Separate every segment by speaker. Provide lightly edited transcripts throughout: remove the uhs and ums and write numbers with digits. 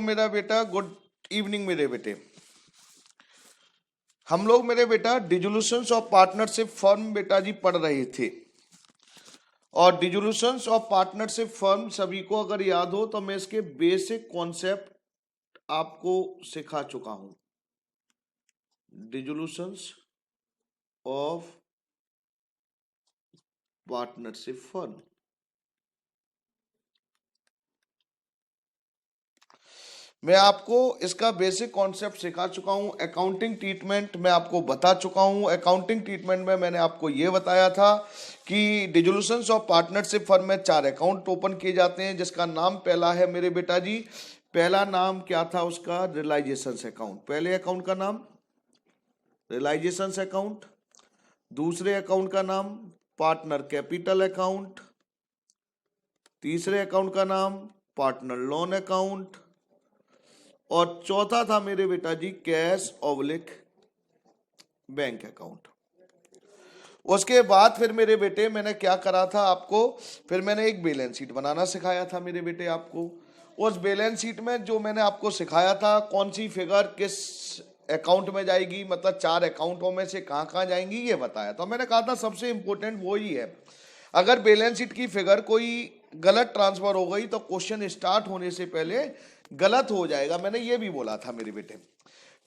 Speaker 1: मेरा बेटा good evening मेरे बेटे। हम लोग मेरे बेटा डिसोल्यूशंस ऑफ पार्टनरशिप फर्म बेटा जी पढ़ रहे थे, और डिसोल्यूशंस ऑफ पार्टनरशिप फर्म सभी को अगर याद हो तो मैं इसके बेसिक कॉन्सेप्ट आपको सिखा चुका हूं। डिसोल्यूशंस ऑफ पार्टनरशिप फर्म मैं आपको इसका बेसिक कॉन्सेप्ट सिखा चुका हूं। अकाउंटिंग ट्रीटमेंट मैं आपको बता चुका हूं। अकाउंटिंग ट्रीटमेंट में मैंने आपको यह बताया था कि डिसोल्यूशंस ऑफ पार्टनरशिप फर्म में 4 अकाउंट ओपन किए जाते हैं, जिसका नाम पहला है मेरे बेटा जी, पहला नाम क्या था उसका, रियलाइजेशंस अकाउंट। पहले अकाउंट का नाम रियलाइजेशंस अकाउंट, दूसरे अकाउंट का नाम पार्टनर कैपिटल अकाउंट, तीसरे अकाउंट का नाम पार्टनर लोन अकाउंट, और चौथा था मेरे बेटा जी कैश ऑब्लिक बैंक अकाउंट। उसके बाद फिर मेरे बेटे मैंने क्या करा था आपको, फिर मैंने एक बैलेंस शीट बनाना सिखाया था मेरे बेटे आपको। उस बैलेंस शीट में जो मैंने आपको सिखाया था कौन सी फिगर किस अकाउंट में जाएगी, मतलब 4 अकाउंटों में से कहां कहां जाएंगी ये बताया था। मैंने कहा था सबसे इंपॉर्टेंट वो ही है, अगर बैलेंस शीट की फिगर कोई गलत ट्रांसफर हो गई तो क्वेश्चन स्टार्ट होने से पहले गलत हो जाएगा, मैंने ये भी बोला था मेरे बेटे।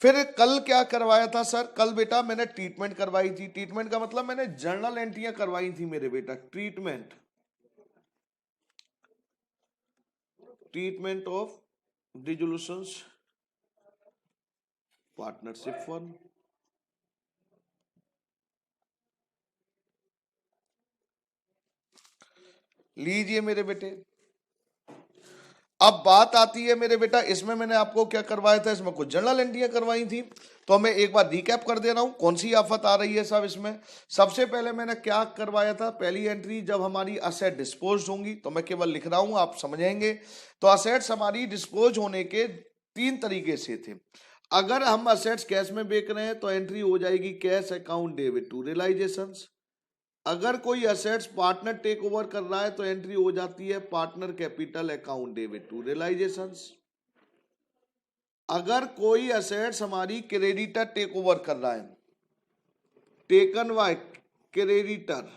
Speaker 1: फिर कल क्या करवाया था सर, कल बेटा मैंने ट्रीटमेंट करवाई थी। ट्रीटमेंट का मतलब मैंने जर्नल एंट्रियां करवाई थी मेरे बेटा। Treatment of dissolutions partnership firm. लीजिए मेरे बेटे, अब बात आती है मेरे बेटा, इसमें मैंने आपको क्या करवाया था, इसमें कुछ जर्नल एंट्रियां करवाई थी, तो मैं एक बार रिकैप कर दे रहा हूं कौन सी आफत आ रही है साहब इसमें। सबसे पहले मैंने क्या करवाया था, पहली एंट्री जब हमारी असेट डिस्पोज होंगी, तो मैं केवल लिख रहा हूं आप समझेंगे। तो असेट्स हमारी डिस्पोज होने के 3 तरीके से थे। अगर हम असेट्स कैश में बेच रहे हैं तो एंट्री हो जाएगी cash account debit to realisations. अगर कोई असेट्स पार्टनर टेक ओवर कर रहा है तो एंट्री हो जाती है partner capital account debit to realisations. अगर कोई असेट्स हमारी क्रेडिटर टेक ओवर कर रहा है, टेकन बाय क्रेडिटर,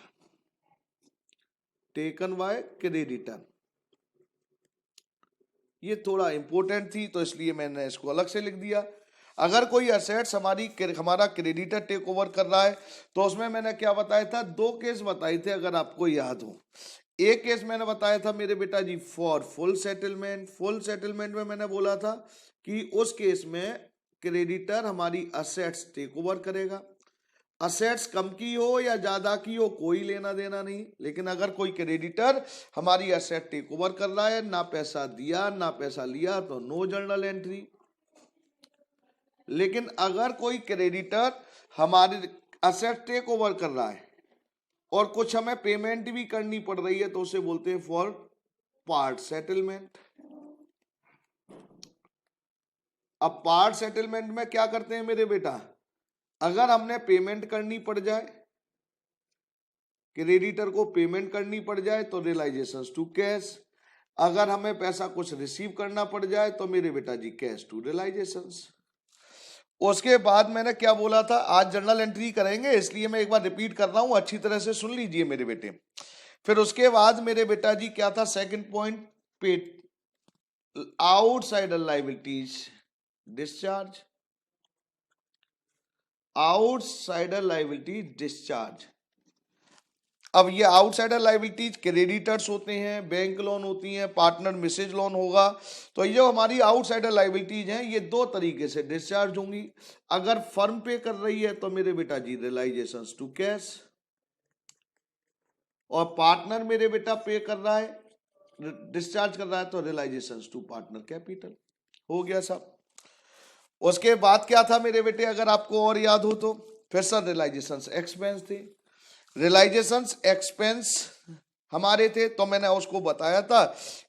Speaker 1: ये थोड़ा इंपॉर्टेंट थी तो इसलिए मैंने इसको अलग से लिख दिया। अगर कोई असेट्स हमारा क्रेडिटर टेक ओवर कर रहा है तो उसमें मैंने क्या बताया था, 2 केस बताए थे अगर आपको याद हो। एक केस मैंने बताया था मेरे बेटा जी for full settlement. Full settlement में मैंने बोला था कि उस केस में क्रेडिटर हमारी असेट्स टेक ओवर करेगा। असेट्स कम की हो या ज्यादा की हो कोई लेना देना नहीं, लेकिन अगर कोई क्रेडिटर हमारी असेट टेक ओवर कर रहा है, ना पैसा दिया ना पैसा लिया, तो नो जर्नल एंट्री। लेकिन अगर कोई क्रेडिटर हमारे असेट टेक ओवर कर रहा है और कुछ हमें पेमेंट भी करनी पड़ रही है, तो उसे बोलते हैं फॉर पार्ट सेटलमेंट। अब पार्ट सेटलमेंट में क्या करते हैं मेरे बेटा, अगर हमने पेमेंट करनी पड़ जाए, क्रेडिटर को पेमेंट करनी पड़ जाए तो रियलाइजेशंस टू कैश। अगर हमें पैसा कुछ रिसीव करना पड़ जाए तो मेरे बेटा जी कैश टू रियलाइजेशंस। उसके बाद मैंने क्या बोला था, आज जर्नल एंट्री करेंगे इसलिए मैं एक बार रिपीट कर रहा हूं, अच्छी तरह से सुन लीजिए मेरे बेटे। फिर उसके बाद मेरे बेटा जी क्या था, सेकंड पॉइंट, पे outsider liabilities discharge. Outsider liability discharge. अब ये आउटसाइडर लायबिलिटीज क्रेडिटर्स होते हैं, बैंक लोन होती हैं, पार्टनर मिसेज लोन होगा। तो ये जो हमारी आउटसाइडर लायबिलिटीज हैं ये 2 तरीके से डिस्चार्ज होंगी। अगर फर्म पे कर रही है तो मेरे बेटा जी रियलाइजेशंस टू कैश, और पार्टनर मेरे बेटा पे कर रहा है, डिस्चार्ज कर रहा है, तो रियलाइजेशंस टू पार्टनर कैपिटल। हो गया साहब। उसके बाद क्या था मेरे बेटे, अगर आपको और याद हो तो, फिर सर रियलाइजेशंस एक्सपेंस थे। रियलाइजेशंस एक्सपेंस हमारे थे, तो मैंने उसको बताया था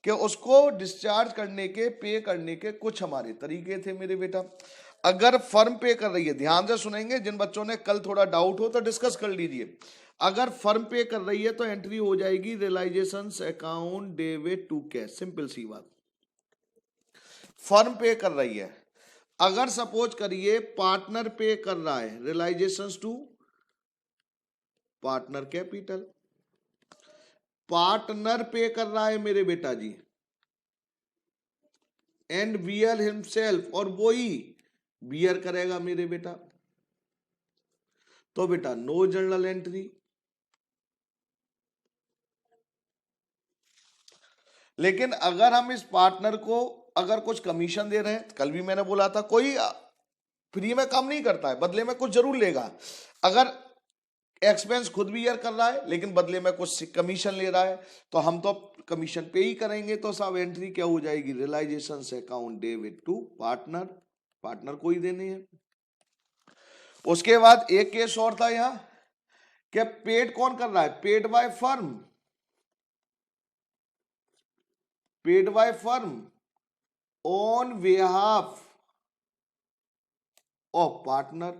Speaker 1: कि उसको डिस्चार्ज करने के, पे करने के कुछ हमारे तरीके थे मेरे बेटा। अगर फर्म पे कर रही है, ध्यान से सुनेंगे, जिन बच्चों ने कल थोड़ा डाउट हो तो डिस्कस कर लीजिए। अगर फर्म पे कर रही है तो एंट्री हो जाएगी realisations account debit to cash, simple सी बात। फर्म पे कर रही है। अगर सपोज करिए पार्टनर पे कर रहा है, realisations to partner capital, partner pay कर रहा है मेरे बेटा जी, एंड बियर हिमसेल्फ, और वो ही बियर करेगा मेरे बेटा, तो बेटा नो जर्नल एंट्री। लेकिन अगर हम इस पार्टनर को अगर कुछ कमीशन दे रहे हैं, कल भी मैंने बोला था कोई फ्री में काम नहीं करता है, बदले में कुछ जरूर लेगा। अगर एक्सपेंस खुद भी ईयर कर रहा है लेकिन बदले में कुछ कमीशन ले रहा है, तो हम तो कमीशन पे ही करेंगे। तो सब एंट्री क्या हो जाएगी, realisation account debit to partner, partner को ही देने हैं। उसके बाद एक केस और था यहां, क्या पेड कौन कर रहा है, paid by firm, paid by firm on behalf of partner,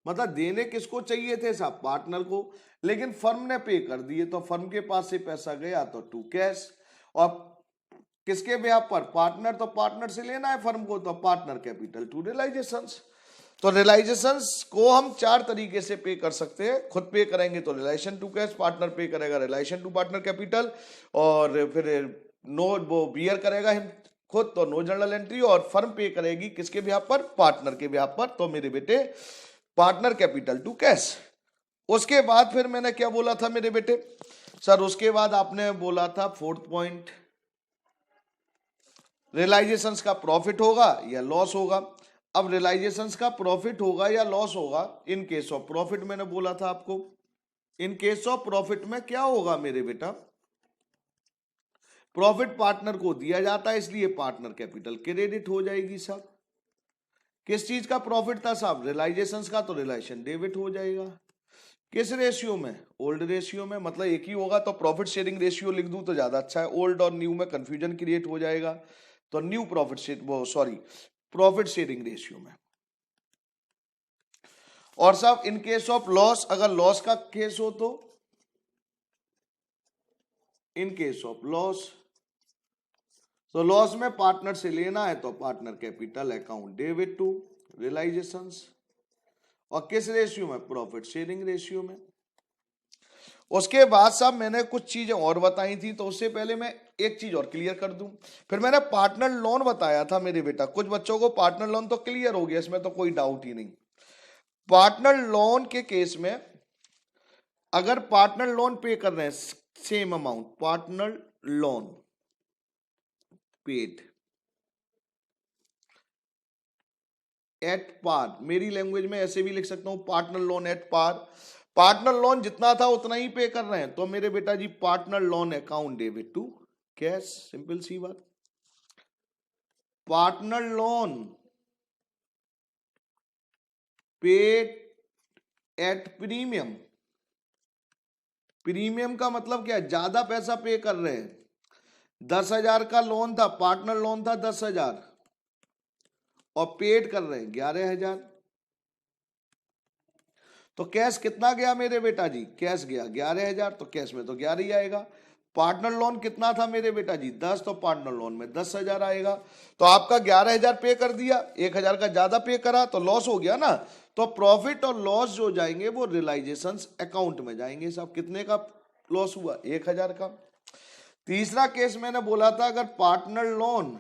Speaker 1: मतलब देने किसको चाहिए थे साहब, पार्टनर को, लेकिन फर्म ने पे कर दिए, तो फर्म के पास से पैसा गया तो टू कैश, और किसके बिहाफ पर, पार्टनर, तो पार्टनर से लेना है फर्म को, तो पार्टनर कैपिटल टू रियलाइजेशंस। तो रियलाइजेशंस को हम चार तरीके से पे कर सकते हैं, खुद पे करेंगे तो रिलेशन टू कैश, पार्टनर पे करेगा रिलेशन टू पार्टनर कैपिटल, और फिर नो वो बियर करेगा हम खुद तो नो जर्नल एंट्री, और फर्म पे करेगी किसके बिहाफ पर, पार्टनर के बिहाफ पर, तो मेरे बेटे पार्टनर कैपिटल टू कैश। उसके बाद फिर मैंने क्या बोला था मेरे बेटे सर, उसके बाद आपने बोला था फोर्थ पॉइंट, रियलाइजेशंस का प्रॉफिट होगा या लॉस होगा। अब रियलाइजेशंस का प्रॉफिट होगा या लॉस होगा, इन केस ऑफ प्रॉफिट मैंने बोला था आपको, इन केस ऑफ प्रॉफिट में क्या होगा मेरे बेटा, प्रॉफिट पार्टनर को दिया जाता है, इसलिए पार्टनर कैपिटल क्रेडिट हो जाएगी साहब। किस चीज का प्रॉफिट था साहब, रियलाइजेशंस का, तो रियलाइजेशन डेबिट हो जाएगा। किस रेशियो में, ओल्ड रेशियो में, मतलब एक ही होगा तो प्रॉफिट शेयरिंग रेशियो लिख दूं तो ज्यादा अच्छा है, ओल्ड और न्यू में कंफ्यूजन क्रिएट हो जाएगा, तो न्यू प्रॉफिट शेयरिंग रेशियो में। और साहब इन केस ऑफ लॉस, अगर लॉस का केस हो तो इन केस ऑफ लॉस, तो लॉस में पार्टनर से लेना है तो partner capital account debit to realisations, और किस रेशियो में, प्रॉफिट शेयरिंग रेशियो में। उसके बाद साहब मैंने कुछ चीजें और बताई थी, तो उससे पहले मैं एक चीज और क्लियर कर दूं। फिर मैंने पार्टनर लोन बताया था मेरे बेटा, कुछ बच्चों को पार्टनर लोन तो क्लियर हो गया, इसमें तो कोई डाउट ही नहीं। पार्टनर लोन के केस में अगर पार्टनर लोन पे कर रहे हैं same amount, partner loan paid at par, मेरी लैंग्वेज में ऐसे भी लिख सकता हूं partner loan at par, partner loan जितना था उतना ही पे कर रहे हैं, तो मेरे बेटा जी partner loan account debit to cash, simple सी बात। Partner loan paid at premium, premium का मतलब क्या, ज्यादा पैसा पे कर रहे हैं, 10,000 का लोन था, पार्टनर लोन था 10,000, और पेड कर रहे हैं 11,000, तो कैश कितना गया मेरे बेटा जी, कैश गया 11,000, तो कैश में तो 11 ही आएगा। पार्टनर लोन कितना था मेरे बेटा जी 10, तो पार्टनर लोन में 10,000 आएगा, तो आपका 11,000 पे कर दिया, 1,000 का ज्यादा पे करा तो लॉस हो गया ना, तो प्रॉफिट और लॉस जो जाएंगे वो रियलाइजेशंस अकाउंट में जाएंगे साहब। कितने का लॉस हुआ, 1,000 का। तीसरा केस मैंने बोला था, अगर partner loan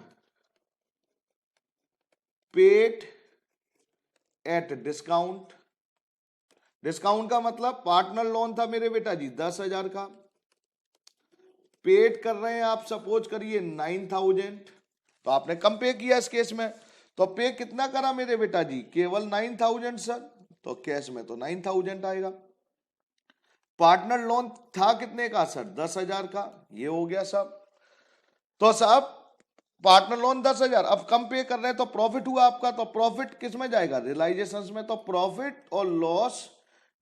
Speaker 1: paid at discount, discount का मतलब पार्टनर लोन था मेरे बेटा जी 10,000 का, पेड कर रहे हैं आप सपोज करिए 9,000, तो आपने कम पे किया इस केस में, तो पे कितना करा मेरे बेटा जी, केवल 9,000 सर, तो कैश में तो 9,000 आएगा। पार्टनर लोन था कितने का सर, 10,000 का, ये हो गया साहब। तो साहब पार्टनर लोन 10,000, अब कम पे कर रहे हैं तो प्रॉफिट हुआ आपका, तो प्रॉफिट किस में जाएगा, रियलाइजेशन में, तो प्रॉफिट और लॉस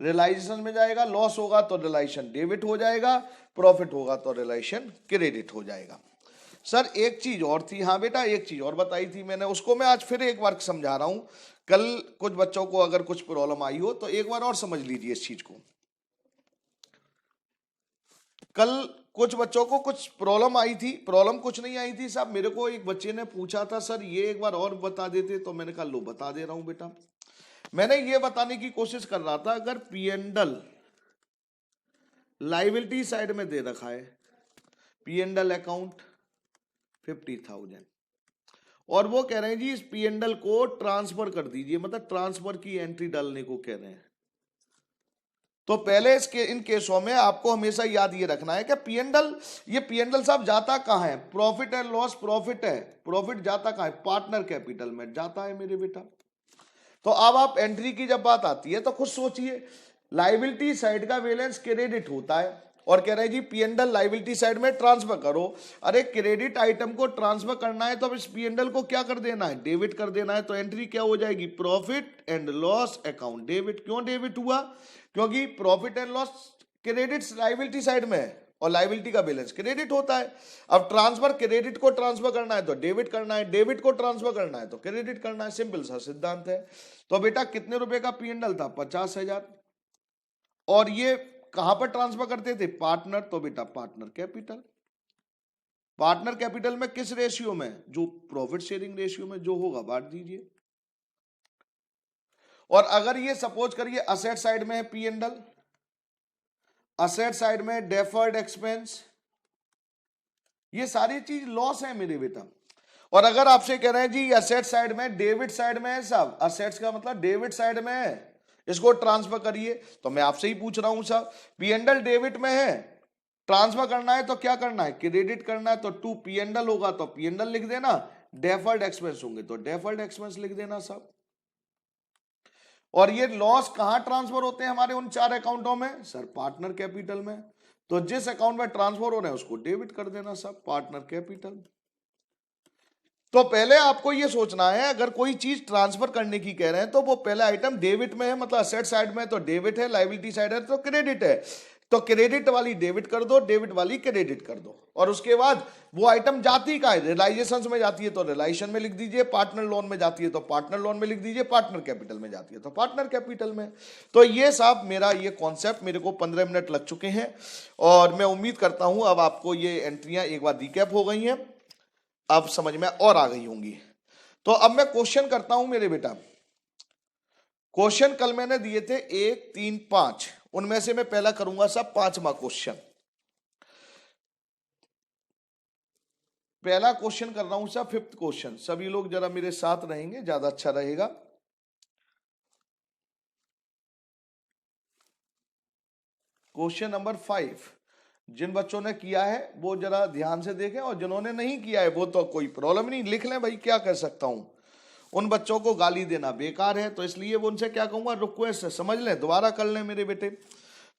Speaker 1: रियलाइजेशन में जाएगा, लॉस होगा तो रियलाइजेशन डेबिट हो जाएगा, प्रॉफिट होगा तो रियलाइजेशन क्रेडिट हो जाएगा। सर एक चीज और थी, हाँ बेटा एक चीज और बताई थी मैंने, उसको मैं आज फिर एक बार समझा रहा हूं, कल कुछ बच्चों को अगर कुछ प्रॉब्लम आई हो तो एक बार और समझ लीजिए इस चीज को। कल कुछ बच्चों को कुछ प्रॉब्लम आई थी, प्रॉब्लम कुछ नहीं आई थी साहब, मेरे को एक बच्चे ने पूछा था सर ये एक बार और बता देते, तो मैंने कहा लो बता दे रहा हूं बेटा। मैंने ये बताने की कोशिश कर रहा था, अगर पी&एल लाइबिलिटी साइड में दे रखा है, पी&एल अकाउंट 50,000, और वो कह रहे हैं जी इस पी&एल को ट्रांसफर कर दीजिए, मतलब ट्रांसफर की एंट्री डालने को कह रहे हैं, तो पहले इसके इन केसों में आपको हमेशा याद ये रखना है कि पी&एल, ये पी&एल साहब जाता कहां है, प्रॉफिट एंड लॉस, प्रॉफिट है, प्रॉफिट जाता कहां है, पार्टनर कैपिटल में जाता है मेरे बेटा। तो अब आप एंट्री की जब बात आती है तो खुद सोचिए, लाइबिलिटी साइड का बैलेंस क्रेडिट होता है और कह रहे हैं जी पी&एल लाइबिलिटी साइड में ट्रांसफर करो। अरे क्रेडिट आइटम को ट्रांसफर करना है तो अब इस पी&एल को क्या कर देना है, डेबिट कर देना है, तो एंट्री क्या हो जाएगी, profit and loss account debit. क्यों डेबिट हुआ, क्योंकि profit and loss credit liability side में है और लाइबिलिटी का बैलेंस क्रेडिट होता है। अब ट्रांसफर, क्रेडिट को ट्रांसफर करना है तो डेबिट करना है, डेबिट को ट्रांसफर करना है तो क्रेडिट करना है, सिंपल सा सिद्धांत है। तो बेटा कितने रुपए का पी&एल था, 50,000, और ये कहां पर ट्रांसफर करते थे, पार्टनर, तो बेटा पार्टनर कैपिटल। पार्टनर कैपिटल में किस रेशियो में, जो प्रॉफिट शेयरिंग रेशियो में जो होगा बांट दीजिए। और अगर ये सपोज करिए असेट साइड में है पी&एल, असेट साइड में डेफर्ड एक्सपेंस, ये सारी चीज लॉस है मेरे बेटा। और अगर आपसे कह रहे हैं जी असेट साइड में, डेबिट साइड में है साहब, असेट्स का मतलब डेबिट साइड में है, इसको ट्रांसफर करिए, तो मैं आपसे ही पूछ रहा हूं साहब, पी&एल डेबिट में है, ट्रांसफर करना है तो क्या करना है, क्रेडिट करना है, तो टू पी&एल होगा तो पी&एल लिख देना, डेफर्ड एक्सपेंस होंगे तो डेफर्ड एक्सपेंस लिख देना साहब। और ये लॉस कहां ट्रांसफर होते हैं हमारे उन 4 अकाउंटों में, सर पार्टनर कैपिटल में, तो जिस अकाउंट में ट्रांसफर हो रहे हैं उसको डेबिट कर देना साहब, पार्टनर कैपिटल। तो पहले आपको ये सोचना है, अगर कोई चीज ट्रांसफर करने की कह रहे हैं तो वो पहले आइटम डेबिट में है, मतलब असेट साइड में तो डेबिट है, लाइबिलिटी साइड है तो क्रेडिट है, तो क्रेडिट वाली डेबिट कर दो, डेबिट वाली क्रेडिट कर दो। और उसके बाद वो आइटम जाती का है, रियलाइजेशन में जाती है तो रियलाइजेशन में लिख दीजिए, पार्टनर लोन में जाती है तो पार्टनर लोन में लिख दीजिए, पार्टनर कैपिटल में जाती है तो पार्टनर कैपिटल में। तो ये साहब मेरा ये कॉन्सेप्ट, मेरे को 15 मिनट लग चुके हैं और मैं उम्मीद करता हूं अब आपको ये एंट्रियां एक बार रिकैप हो गई हैं, अब समझ में और आ गई होंगी। तो अब मैं क्वेश्चन करता हूं मेरे बेटा। क्वेश्चन कल मैंने दिए थे 1, 3, 5, उनमें से मैं पहला करूंगा साहब 5वां क्वेश्चन। पहला क्वेश्चन कर रहा हूं साहब 5th क्वेश्चन, सभी लोग जरा मेरे साथ रहेंगे ज्यादा अच्छा रहेगा। क्वेश्चन नंबर 5, जिन बच्चों ने किया है वो जरा ध्यान से देखें, और जिन्होंने नहीं किया है वो तो कोई प्रॉब्लम नहीं, लिख लें भाई, क्या कर सकता हूं, उन बच्चों को गाली देना बेकार है, तो इसलिए वो उनसे क्या कहूंगा, रिक्वेस्ट है, समझ लें, दोबारा कर लें मेरे बेटे।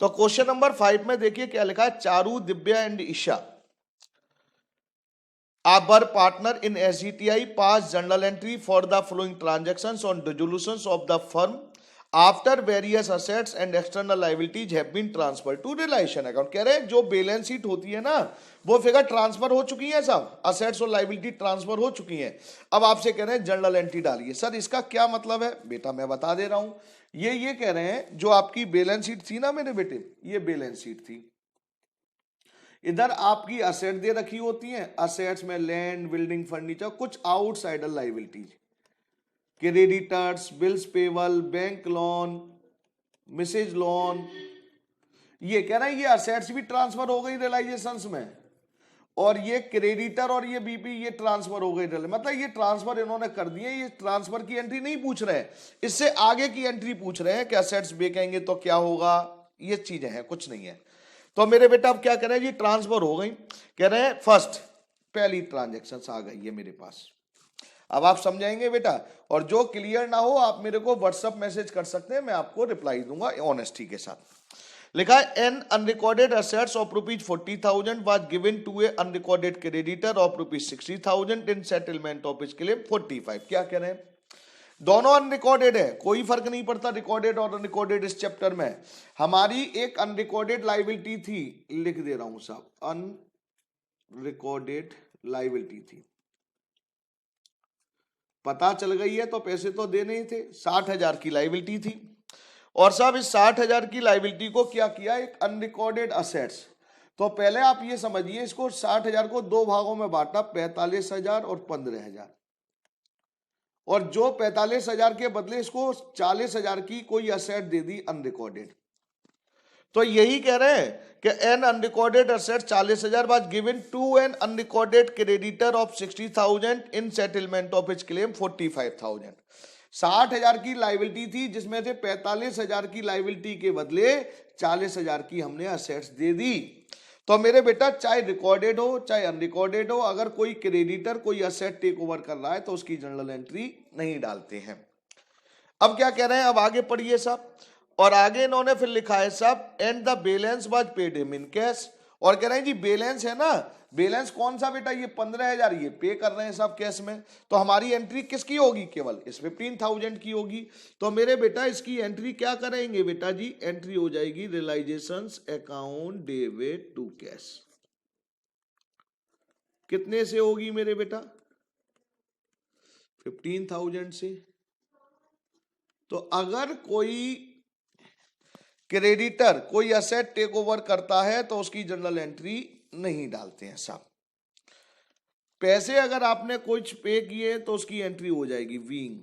Speaker 1: तो क्वेश्चन नंबर 5 में देखिए क्या लिखा है, Charu, Divya and Isha are partner in SGTI, pass journal entry for the following transactions on dissolutions of the firm after various assets and external liabilities have been transfer to realisation account. कह रहे हैं जो balance sheet होती है ना, वो figure transfer हो चुकी है साहब, असेट्स और लायबिलिटी ट्रांसफर हो चुकी हैं। अब आपसे कह रहे हैं जर्नल एंट्री डालिए। सर इसका क्या मतलब है बेटा, मैं बता दे रहा हूं। ये कह रहे हैं जो आपकी बैलेंस शीट थी ना मेरे बेटे, ये बैलेंस शीट थी, इधर आपकी असेट दे रखी होती हैं, असेट्स में लैंड, बिल्डिंग, फर्नीचर, कुछ outsider liabilities, creditors, bills payable, bank loan, Mrs loan. ये कह रहा है ये असेट्स भी ट्रांसफर हो गई रियलाइजेशंस में, और ये क्रेडिटर और ये बीपी ये ट्रांसफर हो गई, मतलब ये ट्रांसफर इन्होंने कर दिए। ये ट्रांसफर की एंट्री नहीं पूछ रहे हैं, इससे आगे की एंट्री पूछ रहे हैं कि असेट्स बेचेंगे तो क्या होगा, ये चीजें हैं, कुछ नहीं है। तो मेरे बेटा अब क्या करें जी, ट्रांसफर हो गई, कह रहे हैं फर्स्ट पहली ट्रांजेक्शन आ गई है मेरे पास। अब आप समझाएंगे बेटा, और जो क्लियर ना हो आप मेरे को व्हाट्सएप मैसेज कर सकते हैं, मैं आपको रिप्लाई दूंगा ऑनेस्टी के साथ। लिखा है an unrecorded assets of ₹40,000 was given to a unrecorded creditor of ₹60,000 in settlement of his claim 45। क्या कह रहे हैं, दोनों अनरिकॉर्डेड है, कोई फर्क नहीं पड़ता रिकॉर्डेड और अनरिकॉर्डेड इस चैप्टर में। हमारी एक अनरिकॉर्डेड लायबिलिटी थी, लिख दे रहा हूं साहब, अनरिकॉर्डेड लायबिलिटी थी, पता चल गई है तो पैसे तो देने ही थे, 60,000 की लायबिलिटी थी। और साहब इस 60,000 की लायबिलिटी को क्या किया, एक अनरिकॉर्डेड असेट्स तो पहले आप ये समझिए, इसको 60,000 को दो भागों में बांटा, 45,000 और 15,000, और जो 45,000 के बदले इसको 40,000 की कोई असेट दे दी अनरिकॉर्डेड। तो यही कह रहे हैं कि an unrecorded asset 40,000 was given to an unrecorded creditor of 60,000 in settlement of his claim 45,000। 60,000 की लाइबिलिटी थी, जिसमें से 45,000 की लाइबिलिटी के बदले 40,000 की हमने असेट्स दे दी। तो मेरे बेटा चाहे रिकॉर्डेड हो चाहे अनरिकॉर्डेड हो, अगर कोई क्रेडिटर कोई असेट टेक ओवर कर रहा है तो उसकी जर्नल एंट्री नहीं डालते हैं। अब क्या कह रहे हैं, अब आगे पढ़िए साहब, और आगे इन्होंने फिर लिखा है साहब, and the balance was paid him in cash. और कह रहे हैं जी बैलेंस है ना, बैलेंस कौन सा बेटा, ये 15,000 ये पे कर रहे हैं साहब कैश में, तो हमारी एंट्री किसकी होगी, केवल इस 15,000 की होगी। तो मेरे बेटा इसकी एंट्री क्या करेंगे बेटा जी, एंट्री हो जाएगी realisations account debit to cash. कितने से होगी मेरे बेटा, 15,000 से। तो अगर कोई क्रेडिटर कोई असेट टेक ओवर करता है तो उसकी जर्नल एंट्री नहीं डालते हैं साहब। पैसे अगर आपने कुछ पे किए तो उसकी एंट्री हो जाएगी विंग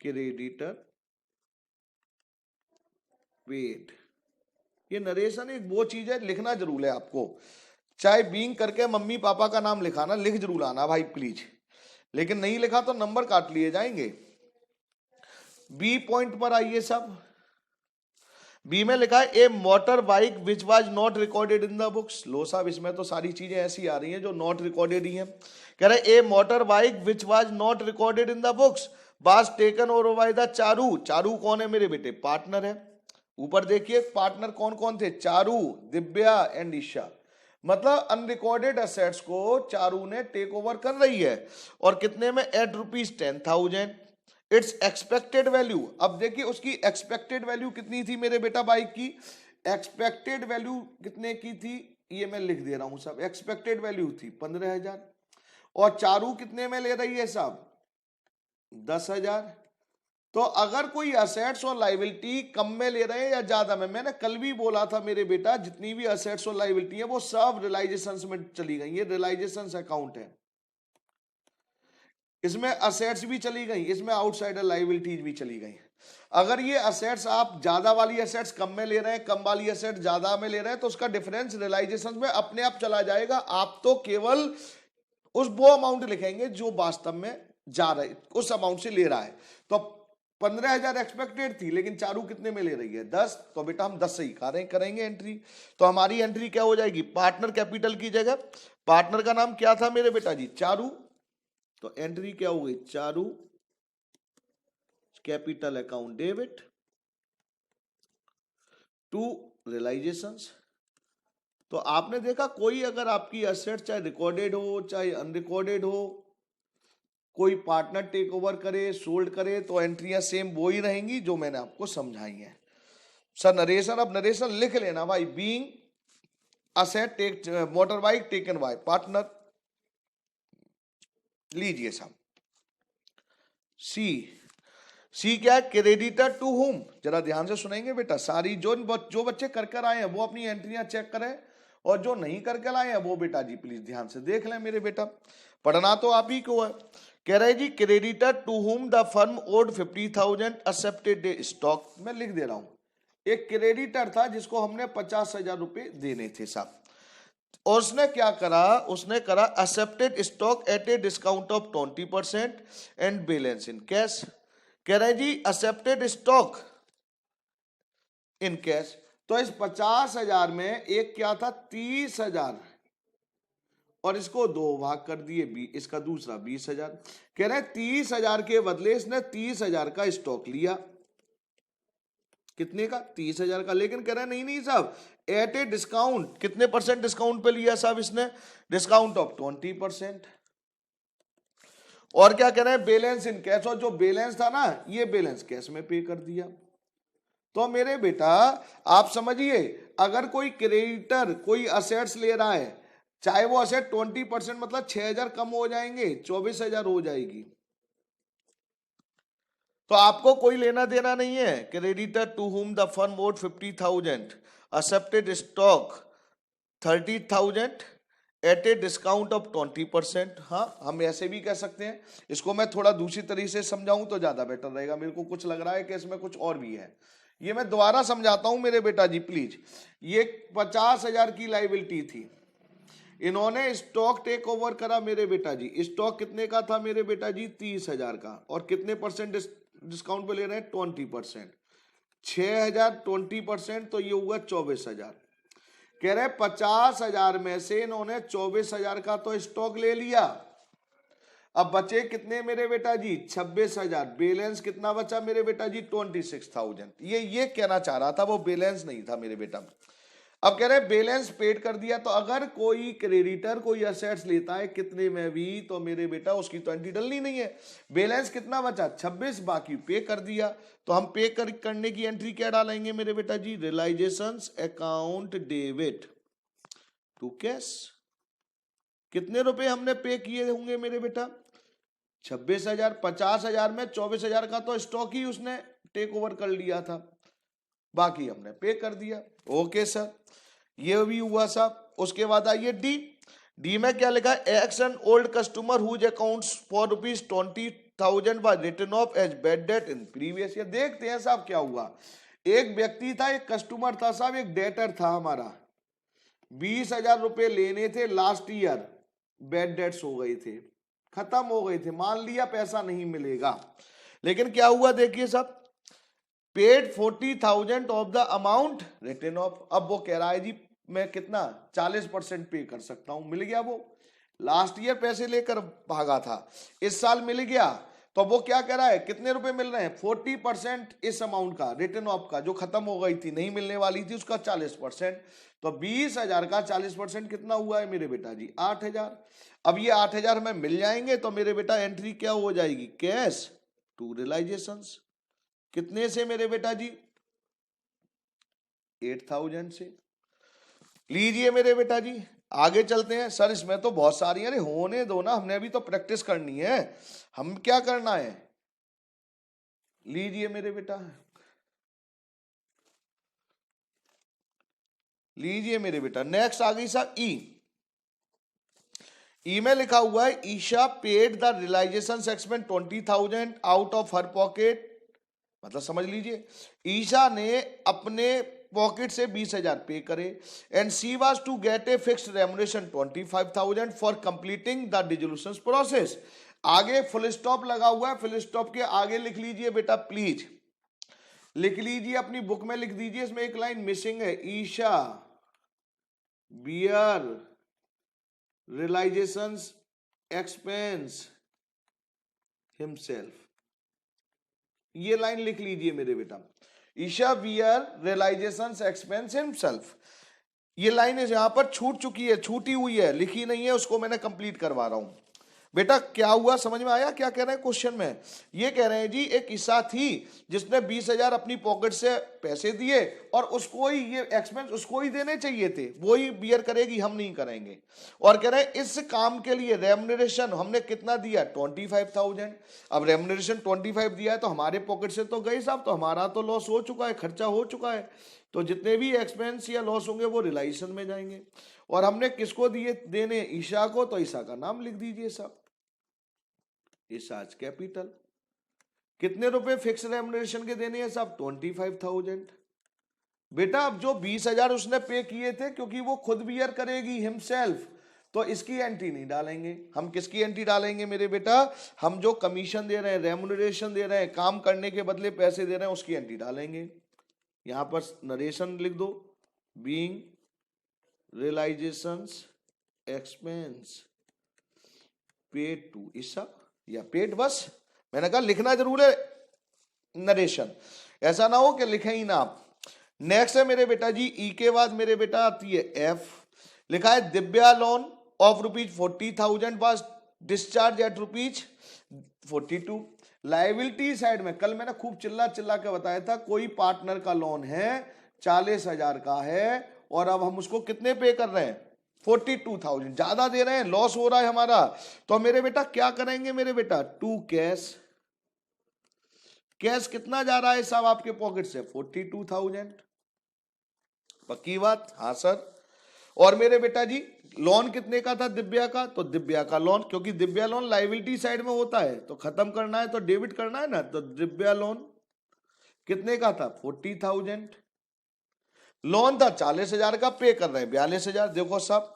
Speaker 1: क्रेडिटर पेड। ये नरेशन एक वो चीज है, लिखना जरूर है आपको, चाहे बीइंग करके मम्मी पापा का नाम लिखाना, लिख जरूर आना भाई प्लीज, लेकिन नहीं लिखा तो नंबर काट लिए जाएंगे। बी पॉइंट पर आइए सब, बी में लिखा है a motor bike which was not recorded in the books. लो साहब इसमें तो सारी चीजें ऐसी आ रही हैं जो नॉट रिकॉर्डेड ही हैं। कह रहे a motor bike which was not recorded in the books was taken over by the Charu. Charu कौन है मेरे बेटे, पार्टनर है। ऊपर देखिए पार्टनर कौन कौन थे, चारू, दिव्या एंड ईशा। मतलब अनरिकॉर्डेड असेट्स को चारू ने टेक ओवर कर रही है, और कितने में, एट ₹10,000 इट्स एक्सपेक्टेड वैल्यू। अब देखिए उसकी एक्सपेक्टेड वैल्यू कितनी थी मेरे बेटा बाइक की, एक्सपेक्टेड वैल्यू कितने की थी, ये मैं लिख दे रहा हूं साहब, एक्सपेक्टेड वैल्यू थी 15,000, और चारू कितने में ले रही है साहब, 10,000। तो अगर कोई असेट्स और लाइबिलिटी कम में ले रहे हैं या ज्यादा में, मैंने कल भी बोला था मेरे बेटा जितनी भी असेट्स और लाइबिलिटी है वो सब रियलाइजेशंस में चली गई, ये रियलाइजेशंस अकाउंट है, इसमें असेट्स भी चली गई, इसमें आउटसाइडर लाइबिलिटीज भी चली गई। अगर ये असेट्स आप ज्यादा वाली असेट्स कम में ले रहे हैं, कम वाली असेट्स ज्यादा में ले रहे हैं, तो उसका डिफरेंस रियलाइजेशन में अपने आप चला जाएगा। आप तो केवल उस वो अमाउंट लिखेंगे जो वास्तव में जा रहे उस अमाउंट से ले रहा है। तो 15,000 एक्सपेक्टेड थी, लेकिन चारू कितने में ले रही है, 10, तो बेटा हम 10 से ही करेंगे एंट्री। तो हमारी एंट्री क्या हो जाएगी, पार्टनर कैपिटल की जगह पार्टनर का नाम क्या था मेरे बेटा जी, चारू, तो एंट्री क्या हो गई, Charu capital account debit to realisations. तो आपने देखा कोई अगर आपकी एसेट चाहे रिकॉर्डेड हो चाहे अनरिकॉर्डेड हो, कोई पार्टनर टेक ओवर करे सोल्ड करे, तो एंट्रियां सेम वो ही रहेंगी जो मैंने आपको समझाई है। सर नरेशन, अब नरेशन लिख लेना भाई, being asset take motor bike taken by partner, लीजिए साहब। सी क्या है, क्रेडिटर टू हुम, जरा ध्यान से सुनेंगे बेटा, सारी जो बच्चे कर कर आए हैं वो अपनी एंट्रियां चेक करें, और जो नहीं करके लाए हैं वो बेटा जी प्लीज ध्यान से देख लें मेरे बेटा, पढ़ना तो आप ही को है। कह रहे जी creditor to whom the firm owed 50,000 accepted stock, मैं लिख दे रहा हूं, एक क्रेडिटर था जिसको हमने 50,000 रुपए देने थे साहब, और उसने क्या करा, उसने करा accepted stock at a discount of 20% and balance in cash. कह रहे जी एक्सेप्टेड स्टॉक इन कैश, तो इस 50,000 में एक क्या था 30,000, और इसको दो भाग कर दिए, इसका दूसरा 20,000। कह रहे 30,000 के बदले इसने 30,000 का स्टॉक लिया, कितने का, 30,000 का, लेकिन कह रहे नहीं साहब एट ए डिस्काउंट, कितने परसेंट डिस्काउंट पे लिया साहब इसने, डिस्काउंट ऑफ 20%। और क्या कह रहे हैं, बैलेंस इन कैश, और जो बैलेंस था ना ये बैलेंस कैश में पे कर दिया। तो मेरे बेटा आप समझिए, अगर कोई क्रेडिटर कोई असेट्स ले रहा है, चाहे वो असेट 20% मतलब 6,000 कम हो जाएंगे, 24,000 हो जाएगी, तो आपको कोई लेना देना नहीं है। Creditor to whom the firm owed 50,000 accepted stock 30,000 at a discount of 20%। हाँ, हम ऐसे भी कह सकते हैं। इसको मैं थोड़ा दूसरी तरीके से समझाऊं तो ज्यादा बेटर रहेगा। मेरे को कुछ लग रहा है कि इसमें कुछ और भी है। ये मैं दोबारा समझाता हूं मेरे बेटा जी प्लीज। ये 50,000 की लाइबिलिटी थी, इन्होंने स्टॉक टेक ओवर करा मेरे बेटा जी। स्टॉक कितने का था मेरे बेटा जी? 30,000 का। और कितने परसेंट डिस्काउंट पे ले रहे हैं? 20%। 6,000 20%, तो ये हुआ 24,000। कह रहे 50,000 में से इन्होंने 24,000 का तो स्टॉक ले लिया। अब बचे कितने मेरे बेटा जी? 26,000। बैलेंस कितना बचा मेरे बेटा जी? 26,000। ये कहना चाह रहा था, वो बैलेंस नहीं था मेरे बेटा। अब कह रहे बैलेंस पेड कर दिया। तो अगर कोई क्रेडिटर कोई असेट्स लेता है कितने में भी, तो मेरे बेटा उसकी तो एंट्री डलनी नहीं है। बैलेंस कितना बचा? 26, बाकी पे कर दिया। तो हम पे करने की एंट्री क्या डालेंगे मेरे बेटा जी? Realisations account debit to cash. कितने रुपए हमने पे किए होंगे मेरे बेटा? 26,000। 50,000 में 24,000 का तो स्टॉक ही उसने टेक ओवर कर लिया था, बाकी हमने पे कर दिया। ओके सर, ये भी हुआ साहब। उसके बाद आइए डी। डी में क्या लिखा है? X an old customer whose accounts for ₹20,000 was written off as bad debt in previous year. देखते हैं साहब क्या हुआ। एक व्यक्ति था, एक कस्टमर था साहब, एक डेटर था हमारा। 20,000 रुपए लेने थे लास्ट ईयर, बैड डेट्स हो गए थे, खत्म हो गए थे, मान लिया पैसा नहीं मिलेगा। लेकिन क्या हुआ देखिए साहब, paid 40,000 of the amount written off. अब वो कह रहा है जी मैं कितना 40% पे कर सकता हूं। मिल गया वो, लास्ट ईयर पैसे लेकर भागा था, इस साल मिल गया। तो वो क्या कह रहा है, कितने रुपए मिल रहे हैं? 40% इस अमाउंट का, रिटर्न ऑफ का, जो खत्म हो गई थी, नहीं मिलने वाली थी, उसका 40%। तो 20,000 का 40% कितना हुआ है मेरे बेटा जी? 8,000। अब ये 8,000 हमें मिल जाएंगे तो मेरे बेटा एंट्री क्या हो जाएगी? Cash to realisations. कितने से मेरे बेटा जी? 8,000 से। लीजिए मेरे बेटा जी आगे चलते हैं। सर इसमें तो बहुत सारी है। अरे होने दो ना, हमने अभी तो प्रैक्टिस करनी है। हम क्या करना है? लीजिए मेरे बेटा, लीजिए मेरे बेटा। नेक्स्ट आ गई साहब ई। ई में लिखा हुआ है Isha paid the realisation expense 20,000 out of her pocket. मतलब समझ लीजिए, ईशा ने अपने पॉकेट से 20,000 पे करे and she was to get a fixed remuneration 25,000 for completing the dissolution process. आगे फुल स्टॉप लगा हुआ है, फुल स्टॉप के आगे लिख लीजिए बेटा प्लीज, लिख लीजिए अपनी बुक में लिख दीजिए। इसमें एक लाइन मिसिंग है, Isha bear realisation expense himself. ये लाइन लिख लीजिए मेरे बेटा, Isha bear realisation expense himself. ये लाइन यहां पर छूट चुकी है, छूटी हुई है, लिखी नहीं है, उसको मैंने कंप्लीट करवा रहा हूं। बेटा क्या हुआ, समझ में आया क्या कह रहे हैं क्वेश्चन में? ये कह रहे हैं जी एक ईशा थी जिसने 20,000 अपनी पॉकेट से पैसे दिए और उसको ही ये एक्सपेंस उसको ही देने चाहिए थे, वो ही बियर करेगी, हम नहीं करेंगे। और कह रहे हैं इस काम के लिए रेम्युनरेशन हमने कितना दिया? 25,000। अब रेम्युनरेशन 25 दिया है तो हमारे पॉकेट से तो गई साहब, तो हमारा तो लॉस हो चुका है, खर्चा हो चुका है। तो जितने भी एक्सपेंस या लॉस होंगे वो रियलाइजेशन में जाएंगे। और हमने किसको दिए देने? ईशा को। तो ईशा का नाम लिख दीजिए साहब, ईशाज कैपिटल। कितने रुपए फिक्स रेम्युनरेशन के देने हैं साहब? 25,000। बेटा अब जो 20,000 उसने पे किए थे, क्योंकि वो खुद बियर करेगी हिमसेल्फ, तो इसकी एंट्री नहीं डालेंगे। हम किसकी एंट्री डालेंगे मेरे बेटा? हम जो कमीशन दे रहे हैं, रेम्युनरेशन दे रहे हैं, काम करने के बदले पैसे दे रहे हैं, उसकी एंट्री डालेंगे। यहां पर नरेशन लिख दो, being realisations expense paid to Isha या पेड। बस मैंने कहा लिखना जरूर है नरेशन, ऐसा ना हो कि लिखे ही ना आप। नेक्स्ट है मेरे बेटा जी ई के बाद मेरे बेटा आती है एफ। लिखा है Divya loan of ₹40,000 was discharge eight ₹42। Liability side में कल मैंने खूब चिल्ला चिल्ला के बताया था, कोई पार्टनर का लोन है 40,000 का है और अब हम उसको कितने पे कर रहे हैं? 42,000 ज्यादा दे रहे हैं, लॉस हो रहा है हमारा। तो मेरे बेटा क्या करेंगे मेरे बेटा? To cash. कैश कितना जा रहा है साहब आपके पॉकेट से? 42,000। पक्की बात? हाँ सर। और मेरे बेटा जी लोन कितने का था दिव्या का? तो दिव्या का लोन, क्योंकि दिव्या लोन लाइबिलिटी साइड में होता है तो खत्म करना है तो डेबिट करना है ना, तो दिव्या लोन कितने का था? 40,000। लोन था 40,000 का, पे कर रहे हैं 42,000। देखो साहब,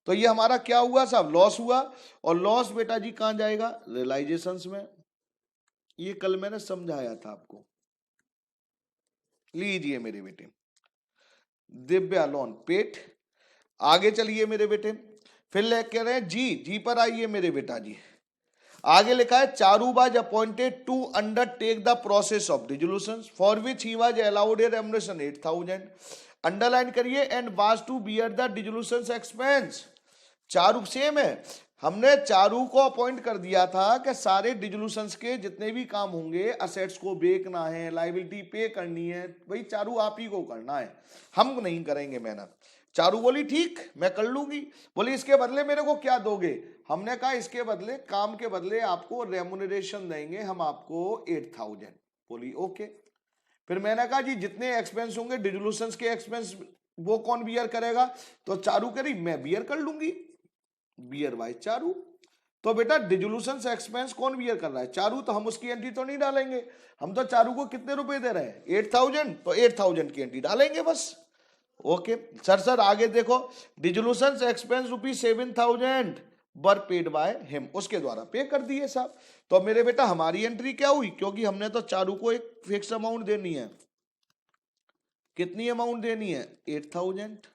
Speaker 1: तो ये हमारा क्या हुआ साहब? लॉस हुआ। और लॉस बेटा जी कहां जाएगा? रियलाइजेशंस में। ये कल मैंने समझाया था आपको। लीजिए मेरे बेटे, दिव्या लोन पेट। आगे चलिए मेरे बेटे, फिर ले कह रहे हैं जी, जी पर आइए मेरे बेटा जी। आगे लिखा है Charu was appointed to undertake the process of dissolution for which he was allowed a remuneration 8,000। Underline करिए, and was to bear the dissolution expense. Charu same है, हमने चारू को अपॉइंट कर दिया था कि सारे डिसोल्यूशंस के जितने भी काम होंगे, असेट्स को बेचना है, लायबिलिटी पे करनी है, भाई चारू आप ही को करना है, हम नहीं करेंगे मेहनत। चारू बोली ठीक मैं कर लूंगी। बोली इसके बदले मेरे को क्या दोगे? हमने कहा इसके बदले, काम के बदले आपको रेम्युनरेशन देंगे हम आपको 8,000। बोली ओके। फिर मैंने कहा जी जितने एक्सपेंस होंगे डिसोल्यूशंस के एक्सपेंस वो कौन बियर करेगा? तो चारू करी मैं बियर कर लूंगी, बियर बाय चारू। तो बेटा डिसोल्यूशंस एक्सपेंस कौन बियर कर रहा है? चारू। तो हम उसकी एंट्री तो नहीं डालेंगे, हम तो चारू को कितने रुपए दे रहे हैं? 8,000, तो 8,000 की एंट्री डालेंगे बस। ओके सर आगे देखो, dissolutions expense ₹7,000 were paid by him, उसके द्वारा पे कर दिए साहब। तो मेरे बेटा हमारी एंट्री क्या हुई? क्योंकि हमने तो चारू को एक फिक्स अमाउंट देनी है। कितनी अमाउंट देनी है? 8,000।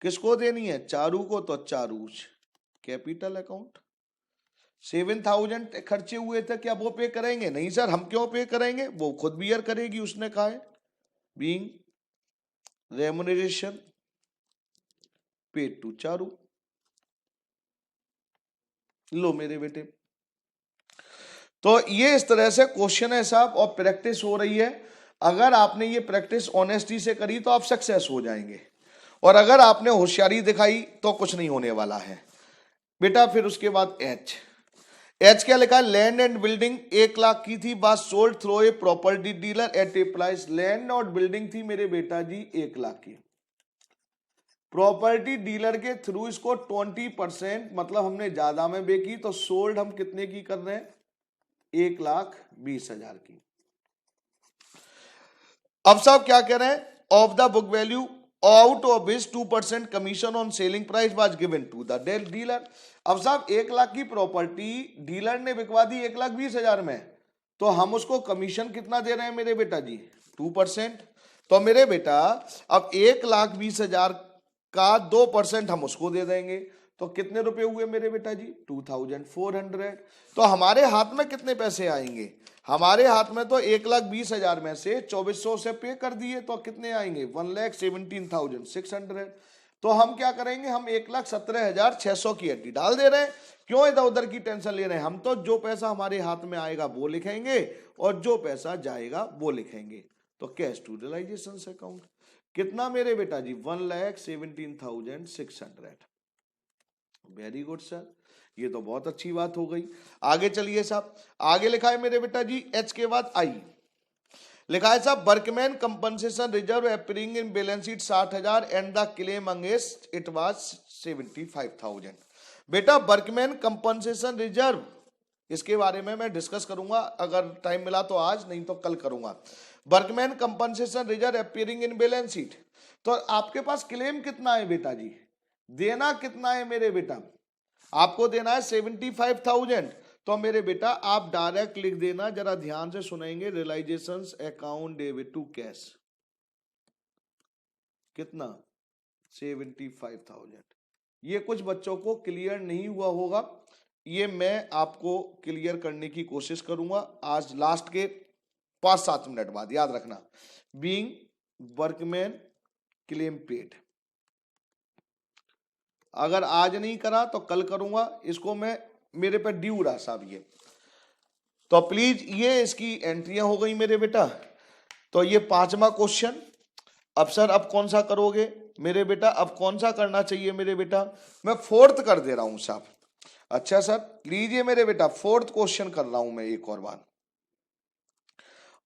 Speaker 1: किसको देनी है? चारू को। तो चारू कैपिटल अकाउंट 7,000 खर्चे हुए थे, क्या वो पे करेंगे? नहीं सर, हम क्यों पे करेंगे? वो खुद बियर करेगी, उसने कहा है being remuneration paid to Charu. लो मेरे बेटे, तो ये इस तरह से क्वेश्चन है साहब, और प्रैक्टिस हो रही है। अगर आपने ये प्रैक्टिस ऑनेस्टी से करी तो आप सक्सेस हो जाएंगे, और अगर आपने होशियारी दिखाई तो कुछ नहीं होने वाला है बेटा। फिर उसके बाद एच क्या लिखा है? लैंड एंड बिल्डिंग 1,00,000 की थी, बात sold throw a property dealer eight A price. Land और बिल्डिंग थी मेरे बेटा जी 1,00,000 की, प्रॉपर्टी डीलर के थ्रू इसको 20%, मतलब हमने ज्यादा में बेची, तो सोल्ड हम कितने की कर रहे हैं? 1,20,000 की। अब साहब क्या कह रहे हैं? Of the book value out of which 2% commission on selling price was given to the dealer. अब साहब 1,00,000 की प्रॉपर्टी डीलर ने बिकवा दी 1,20,000 में, तो हम उसको कमीशन कितना दे रहे हैं मेरे बेटा जी? 2%। तो मेरे बेटा अब 1,20,000 का 2% हम उसको दे देंगे, तो कितने रुपए हुए मेरे बेटा जी? 2,400। तो हमारे हाथ में कितने पैसे आएंगे? हमारे हाथ में तो 1,20,000 में से 2,400 से पे कर दिए, तो कितने आएंगे? 1,17,600। तो हम क्या करेंगे? हम 1,17,600 की एंट्री डाल दे रहे हैं। क्यों इधर उधर की टेंशन ले रहे हैं? हम तो जो पैसा हमारे हाथ में आएगा वो लिखेंगे, और जो पैसा जाएगा वो लिखेंगे। तो कैश टू रियलाइजेशन अकाउंट कितना मेरे बेटा जी? 1,17,600। वेरी गुड सर, ये तो बहुत अच्छी बात हो गई। आगे चलिए साहब, आगे लिखा है मेरे बेटा जी एच के बाद आई। लिखा है साहब workman compensation reserve appearing in balance sheet 60,000 and the claim against it was 75,000। बेटा वर्कमैन कंपनसेशन रिजर्व, इसके बारे में मैं डिस्कस करूंगा, अगर टाइम मिला तो आज, नहीं तो कल करूंगा। Workman compensation reserve appearing in balance sheet, तो आपके पास क्लेम कितना है बेटा जी? देना कितना है मेरे बेटा? आपको देना है 75,000। तो मेरे बेटा आप डायरेक्ट लिख देना, जरा ध्यान से सुनेंगे, realisations account debit to cash. कितना? 75,000। ये कुछ बच्चों को क्लियर नहीं हुआ होगा, ये मैं आपको क्लियर करने की कोशिश करूंगा आज लास्ट के 5-7 मिनट बाद, याद रखना। बीइंग वर्कमैन क्लेम पेड, अगर आज नहीं करा तो कल करूंगा, इसको मैं, मेरे पे ड्यू रहा साहब ये। तो प्लीज ये इसकी एंट्रियां हो गई मेरे बेटा। तो ये 5वां क्वेश्चन। अब सर अब कौन सा करोगे मेरे बेटा? अब कौन सा करना चाहिए मेरे बेटा? मैं 4th कर दे रहा हूं साहब। अच्छा सर लीजिए मेरे बेटा, 4th क्वेश्चन कर रहा हूं मैं एक और बार।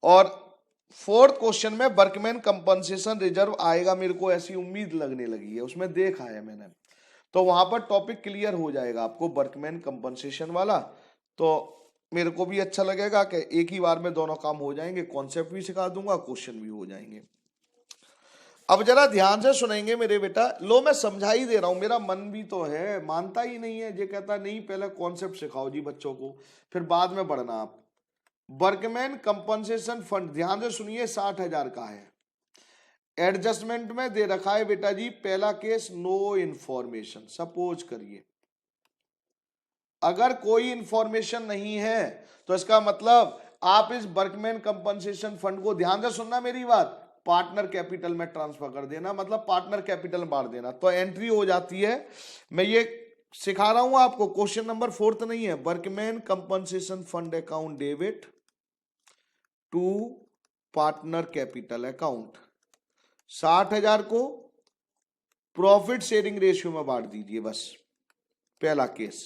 Speaker 1: और फोर्थ क्वेश्चन में वर्कमैन कंपनसेशन रिजर्व आएगा, मेरे को ऐसी उम्मीद लगने लगी है, उसमें देखा है मैंने, तो वहां पर टॉपिक क्लियर हो जाएगा आपको वर्कमैन कंपनसेशन वाला। तो मेरे को भी अच्छा लगेगा कि एक ही बार में दोनों काम हो जाएंगे, कॉन्सेप्ट भी सिखा दूंगा, क्वेश्चन भी हो जाएंगे। अब जरा ध्यान से सुनेंगे मेरे बेटा, लो मैं समझा ही दे रहा हूं, मेरा मन भी तो है, मानता ही नहीं है, ये कहता नहीं पहले कॉन्सेप्ट सिखाओ जी बच्चों को, फिर बाद में बढ़ना आप। वर्कमैन कंपनसेशन फंड ध्यान से सुनिए 60,000 का है, एडजस्टमेंट में दे रखा है बेटा जी, पहला केस नो इंफॉर्मेशन। सपोज करिए अगर कोई इंफॉर्मेशन नहीं है तो इसका मतलब आप इस वर्कमैन कंपनसेशन फंड को, ध्यान से सुनना मेरी बात, पार्टनर कैपिटल में ट्रांसफर कर देना, मतलब पार्टनर कैपिटल बांट देना, तो एंट्री हो जाती है। मैं ये सिखा रहा हूं आपको, क्वेश्चन नंबर 4 नहीं है, workman compensation fund account debit to partner capital account, 60,000 को प्रॉफिट शेयरिंग रेशियो में बांट दीजिए, बस पहला केस।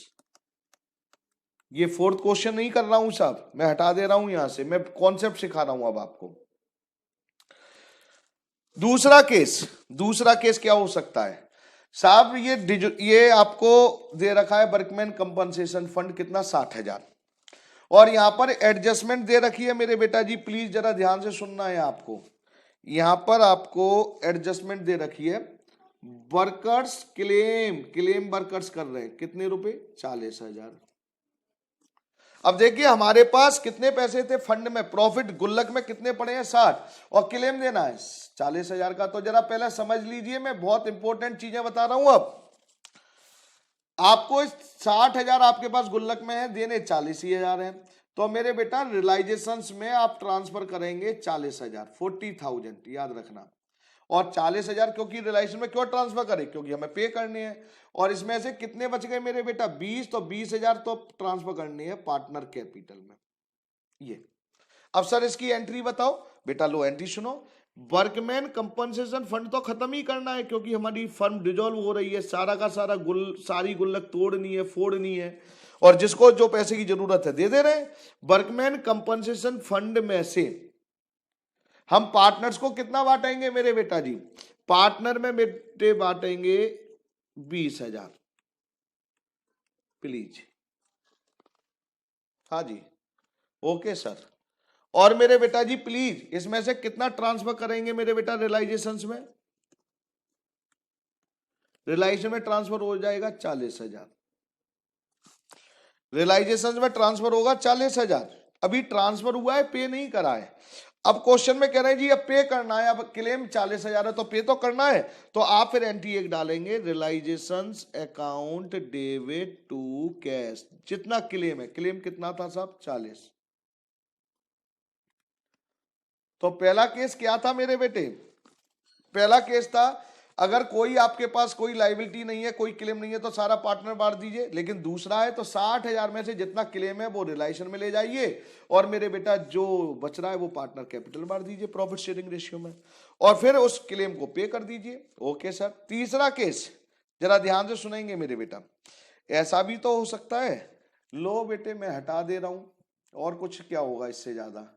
Speaker 1: ये फोर्थ क्वेश्चन नहीं कर रहा हूं साहब, मैं हटा दे रहा हूं यहां से, मैं कॉन्सेप्ट सिखा रहा हूं अब आपको। दूसरा केस क्या हो सकता है साहब, ये आपको दे रखा है वर्कमैन कंपनसेशन फंड कितना, 60,000, और यहां पर एडजस्टमेंट दे रखी है मेरे बेटा जी, प्लीज जरा ध्यान से सुनना है आपको, यहां पर आपको एडजस्टमेंट दे रखी है, वर्कर्स क्लेम वर्कर्स कर रहे हैं कितने रुपए, 40,000। अब देखिए हमारे पास कितने पैसे थे फंड में, प्रॉफिट गुल्लक में कितने पड़े हैं, 60, और क्लेम देना है 40,000 का। तो जरा पहले समझ लीजिए, मैं बहुत इंपॉर्टेंट चीजें बता रहा हूं। अब आपको 60,000 आपके पास गुल्लक में है, देने 40,000 है, तो मेरे बेटा रियलाइजेशंस में आप ट्रांसफर करेंगे 40,000, 40,000 याद रखना, और 40,000 क्योंकि रिलायंस में क्यों ट्रांसफर करें, क्योंकि हमें पे करने हैं, और इसमें से कितने बच गए मेरे बेटा, 20, तो 20,000 तो ट्रांसफर करनी है पार्टनर कैपिटल में। ये अब सर इसकी एंट्री बताओ, बेटा लो एंट्री सुनो, वर्कमैन कंपनसेशन फंड तो खत्म ही करना है, क्योंकि हमारी फर्म डिजोल्व हो रही है, सारा का सारा सारी गुल्लक तोड़नी है, फोड़नी है, और जिसको जो पैसे की जरूरत है दे रहे हैं। वर्कमैन कंपनसेशन फंड में से हम पार्टनर्स को कितना बांटेंगे मेरे बेटा जी, पार्टनर में बेटे बांटेंगे 20,000 प्लीज, हाँ जी ओके सर, और मेरे बेटा जी प्लीज इसमें से कितना ट्रांसफर करेंगे मेरे बेटा रियलाइजेशंस में, रियलाइजेशन में ट्रांसफर हो जाएगा 40,000, रियलाइजेशन में ट्रांसफर होगा 40,000, अभी ट्रांसफर हुआ है, पे नहीं करा है। अब क्वेश्चन में कह रहे हैं जी अब पे करना है, अब क्लेम 40,000 है तो पे तो करना है, तो आप फिर एंट्री एक डालेंगे, realisations account debit to cash, जितना क्लेम है, क्लेम कितना था साहब 40। तो पहला केस क्या था मेरे बेटे, पहला केस था अगर कोई आपके पास कोई लाइबिलिटी नहीं है, कोई क्लेम नहीं है, तो सारा पार्टनर बांट दीजिए, लेकिन दूसरा है तो 60,000 में से जितना क्लेम है वो रिलायंस में ले जाइए, और मेरे बेटा जो बच रहा है वो पार्टनर कैपिटल बांट दीजिए प्रॉफिट शेयरिंग रेशियो में, और फिर उस क्लेम को पे कर दीजिए। ओके सर, तीसरा केस जरा ध्यान से सुनेंगे मेरे बेटा, ऐसा भी तो हो सकता है, लो बेटे मैं हटा दे रहा हूं, और कुछ क्या होगा इससे ज्यादा,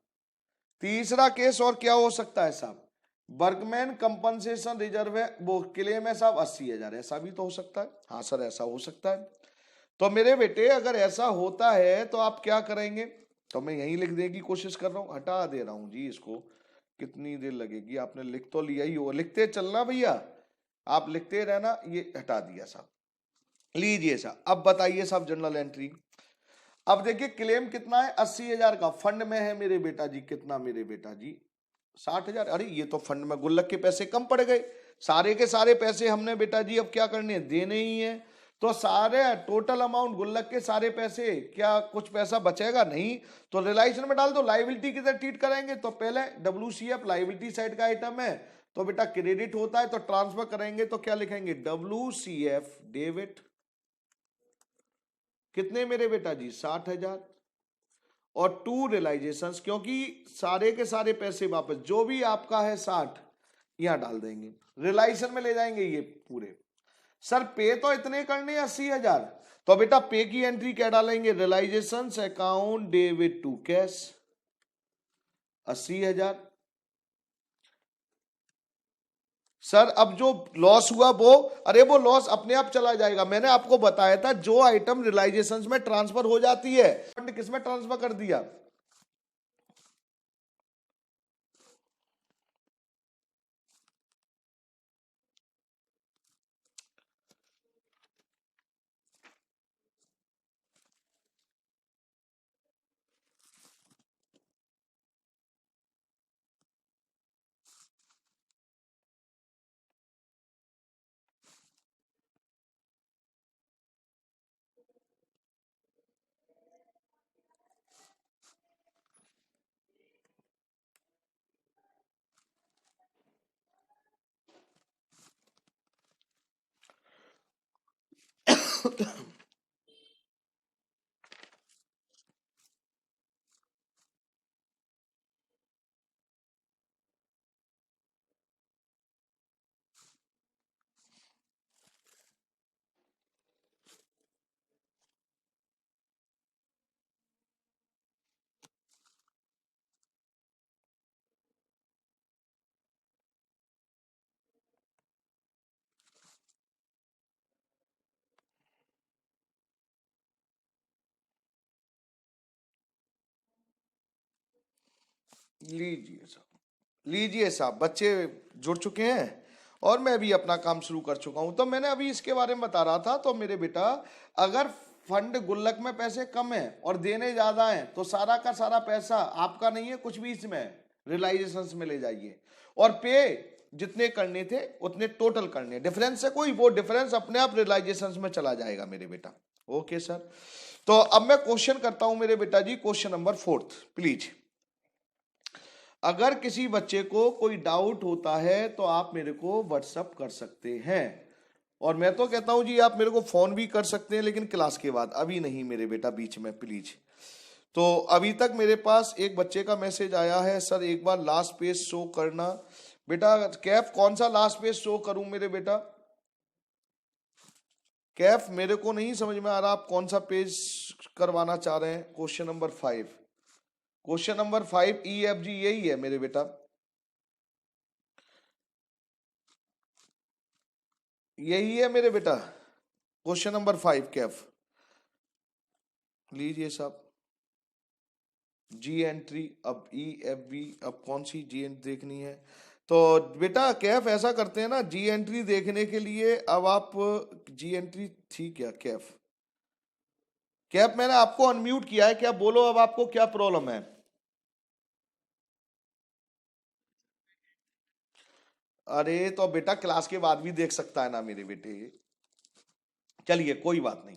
Speaker 1: तीसरा केस और क्या हो सकता है साहब, वर्कमैन कंपनसेशन रिजर्व है, वो क्लेम है साहब 80,000, ऐसा भी तो हो सकता है, हाँ सर ऐसा हो सकता है। तो मेरे बेटे अगर ऐसा होता है तो आप क्या करेंगे, तो मैं यही लिख देने की कोशिश कर रहा हूं, हटा दे रहा हूं जी इसको, कितनी देर लगेगी, आपने लिख तो लिया ही हो, लिखते चलना भैया, आप लिखते रहना, ये हटा दिया साहब, लीजिए साहब। अब बताइए साहब जनरल एंट्री, अब देखिए क्लेम कितना है 80,000 का, फंड में है मेरे बेटा जी कितना, मेरे बेटा जी 60,000, अरे ये तो फंड में गुल्लक के पैसे कम पड़ गए, सारे के सारे पैसे हमने बेटा जी अब क्या करने हैं, देने ही है, तो सारे टोटल अमाउंट गुल्लक के सारे पैसे, क्या कुछ पैसा बचेगा नहीं, तो रिलायंस में डाल दो, लाइबिलिटी किधर ट्रीट करेंगे, तो पहले WCF लाइबिलिटी साइड का आइटम है, तो बेटा क्रेडिट होता है तो ट्रांसफर करेंगे तो क्या लिखेंगे WCF डेबिट, कितने मेरे बेटा जी 60,000, और टू रियलाइजेशंस, क्योंकि सारे के सारे पैसे वापस जो भी आपका है 60 यहां डाल देंगे, रियलाइजेशन में ले जाएंगे ये पूरे। सर पे तो इतने करने 80,000, तो बेटा पे की एंट्री क्या डालेंगे, realisations account debit to cash 80,000, sir अब जो लॉस हुआ वो, अरे वो लॉस अपने आप चला जाएगा। मैंने आपको बताया था जो आइटम रियलाइजेशंस में ट्रांसफर हो जाती है, फंड किस में ट्रांसफर कर दिया? लीजिए साहब, लीजिए साहब, बच्चे जुड़ चुके हैं और मैं भी अपना काम शुरू कर चुका हूं। तो मैंने अभी इसके बारे में बता रहा था। तो मेरे बेटा, अगर फंड गुल्लक में पैसे कम है और देने ज्यादा हैं तो सारा का सारा पैसा आपका नहीं है, कुछ भी इसमें रियलाइजेशन में ले जाइए और पे जितने करने थे उतने टोटल करने, डिफरेंस है कोई, वो डिफरेंस अपने आप रियलाइजेशन में चला जाएगा मेरे बेटा। Okay sir. तो अब मैं क्वेश्चन करता हूं मेरे बेटा जी, क्वेश्चन नंबर 4 प्लीज। अगर किसी बच्चे को कोई डाउट होता है तो आप मेरे को व्हाट्सअप कर सकते हैं, और मैं तो कहता हूं जी आप मेरे को फोन भी कर सकते हैं, लेकिन क्लास के बाद, अभी नहीं मेरे बेटा, बीच में प्लीज। तो अभी तक मेरे पास एक बच्चे का मैसेज आया है, सर एक बार लास्ट पेज शो करना। बेटा कैफ, कौन सा लास्ट पेज शो करूं मेरे बेटा? कैफ मेरे को नहीं समझ में आ रहा आप कौन सा पेज करवाना चाह रहे हैं। Question number 5, question number 5 EFG यही है मेरे बेटा, यही है मेरे बेटा, क्वेश्चन नंबर 5 कैफ। लीजिए साहब, जी एंट्री, अब EFB, अब कौन सी जी एंट्री देखनी है? तो बेटा कैफ ऐसा करते हैं ना, जी एंट्री देखने के लिए अब आप, जी एंट्री थी क्या कैफ? कैफ मैंने आपको अनम्यूट किया है, क्या बोलो अब आपको क्या प्रॉब्लम है? अरे तो बेटा क्लास के बाद भी देख सकता है ना मेरे बेटे। चलिए कोई बात नहीं,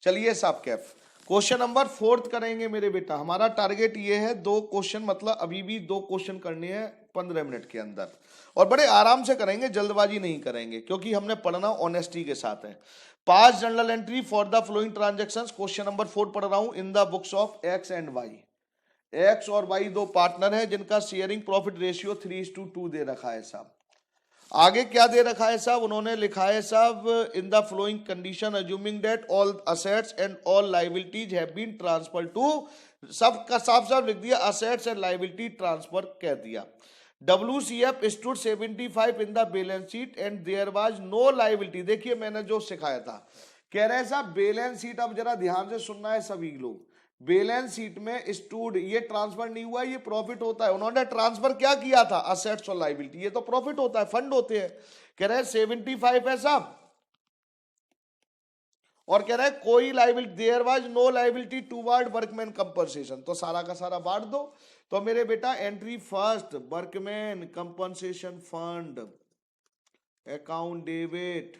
Speaker 1: चलिए साहब कैफ, क्वेश्चन नंबर 4 करेंगे मेरे बेटा। हमारा टारगेट ये है 2 क्वेश्चन, मतलब अभी भी 2 क्वेश्चन करने हैं 15 मिनट के अंदर, और बड़े आराम से करेंगे, जल्दबाजी नहीं करेंगे, क्योंकि हमने पढ़ना ऑनेस्टी के साथ है। Pass journal entry for the following transaction, question number 4 पढ़ रहा हूं, in the books of X and Y. X और वाई दो पार्टनर है जिनका शेयरिंग प्रॉफिट रेशियो 3:2 दे रखा है साहब। आगे क्या दे रखा है साहब? उन्होंने लिखा है साहब, in the following condition assuming that all assets and all liabilities have been transfer to, सब का साफ साफ लिख दिया, असेट्स एंड लाइबिलिटी ट्रांसफर कह दिया। WCF stood 75 in the balance sheet and there was no liability. देखिए मैंने जो सिखाया था, कह रहे हैं साहब बैलेंस शीट, अब जरा ध्यान से सुनना है सभी लोग, बैलेंस शीट में स्टूड, ये ट्रांसफर नहीं हुआ, ये प्रॉफिट होता है। उन्होंने ट्रांसफर क्या किया था? असेट्स और लाइबिलिटी, ये तो प्रॉफिट होता है, फंड होते हैं। कह रहे हैं 75 है साहब, और कह रहा है कोई liability, there was no liability toward workman compensation, तो सारा का सारा बांट दो। तो मेरे बेटा entry first, workman compensation fund account debit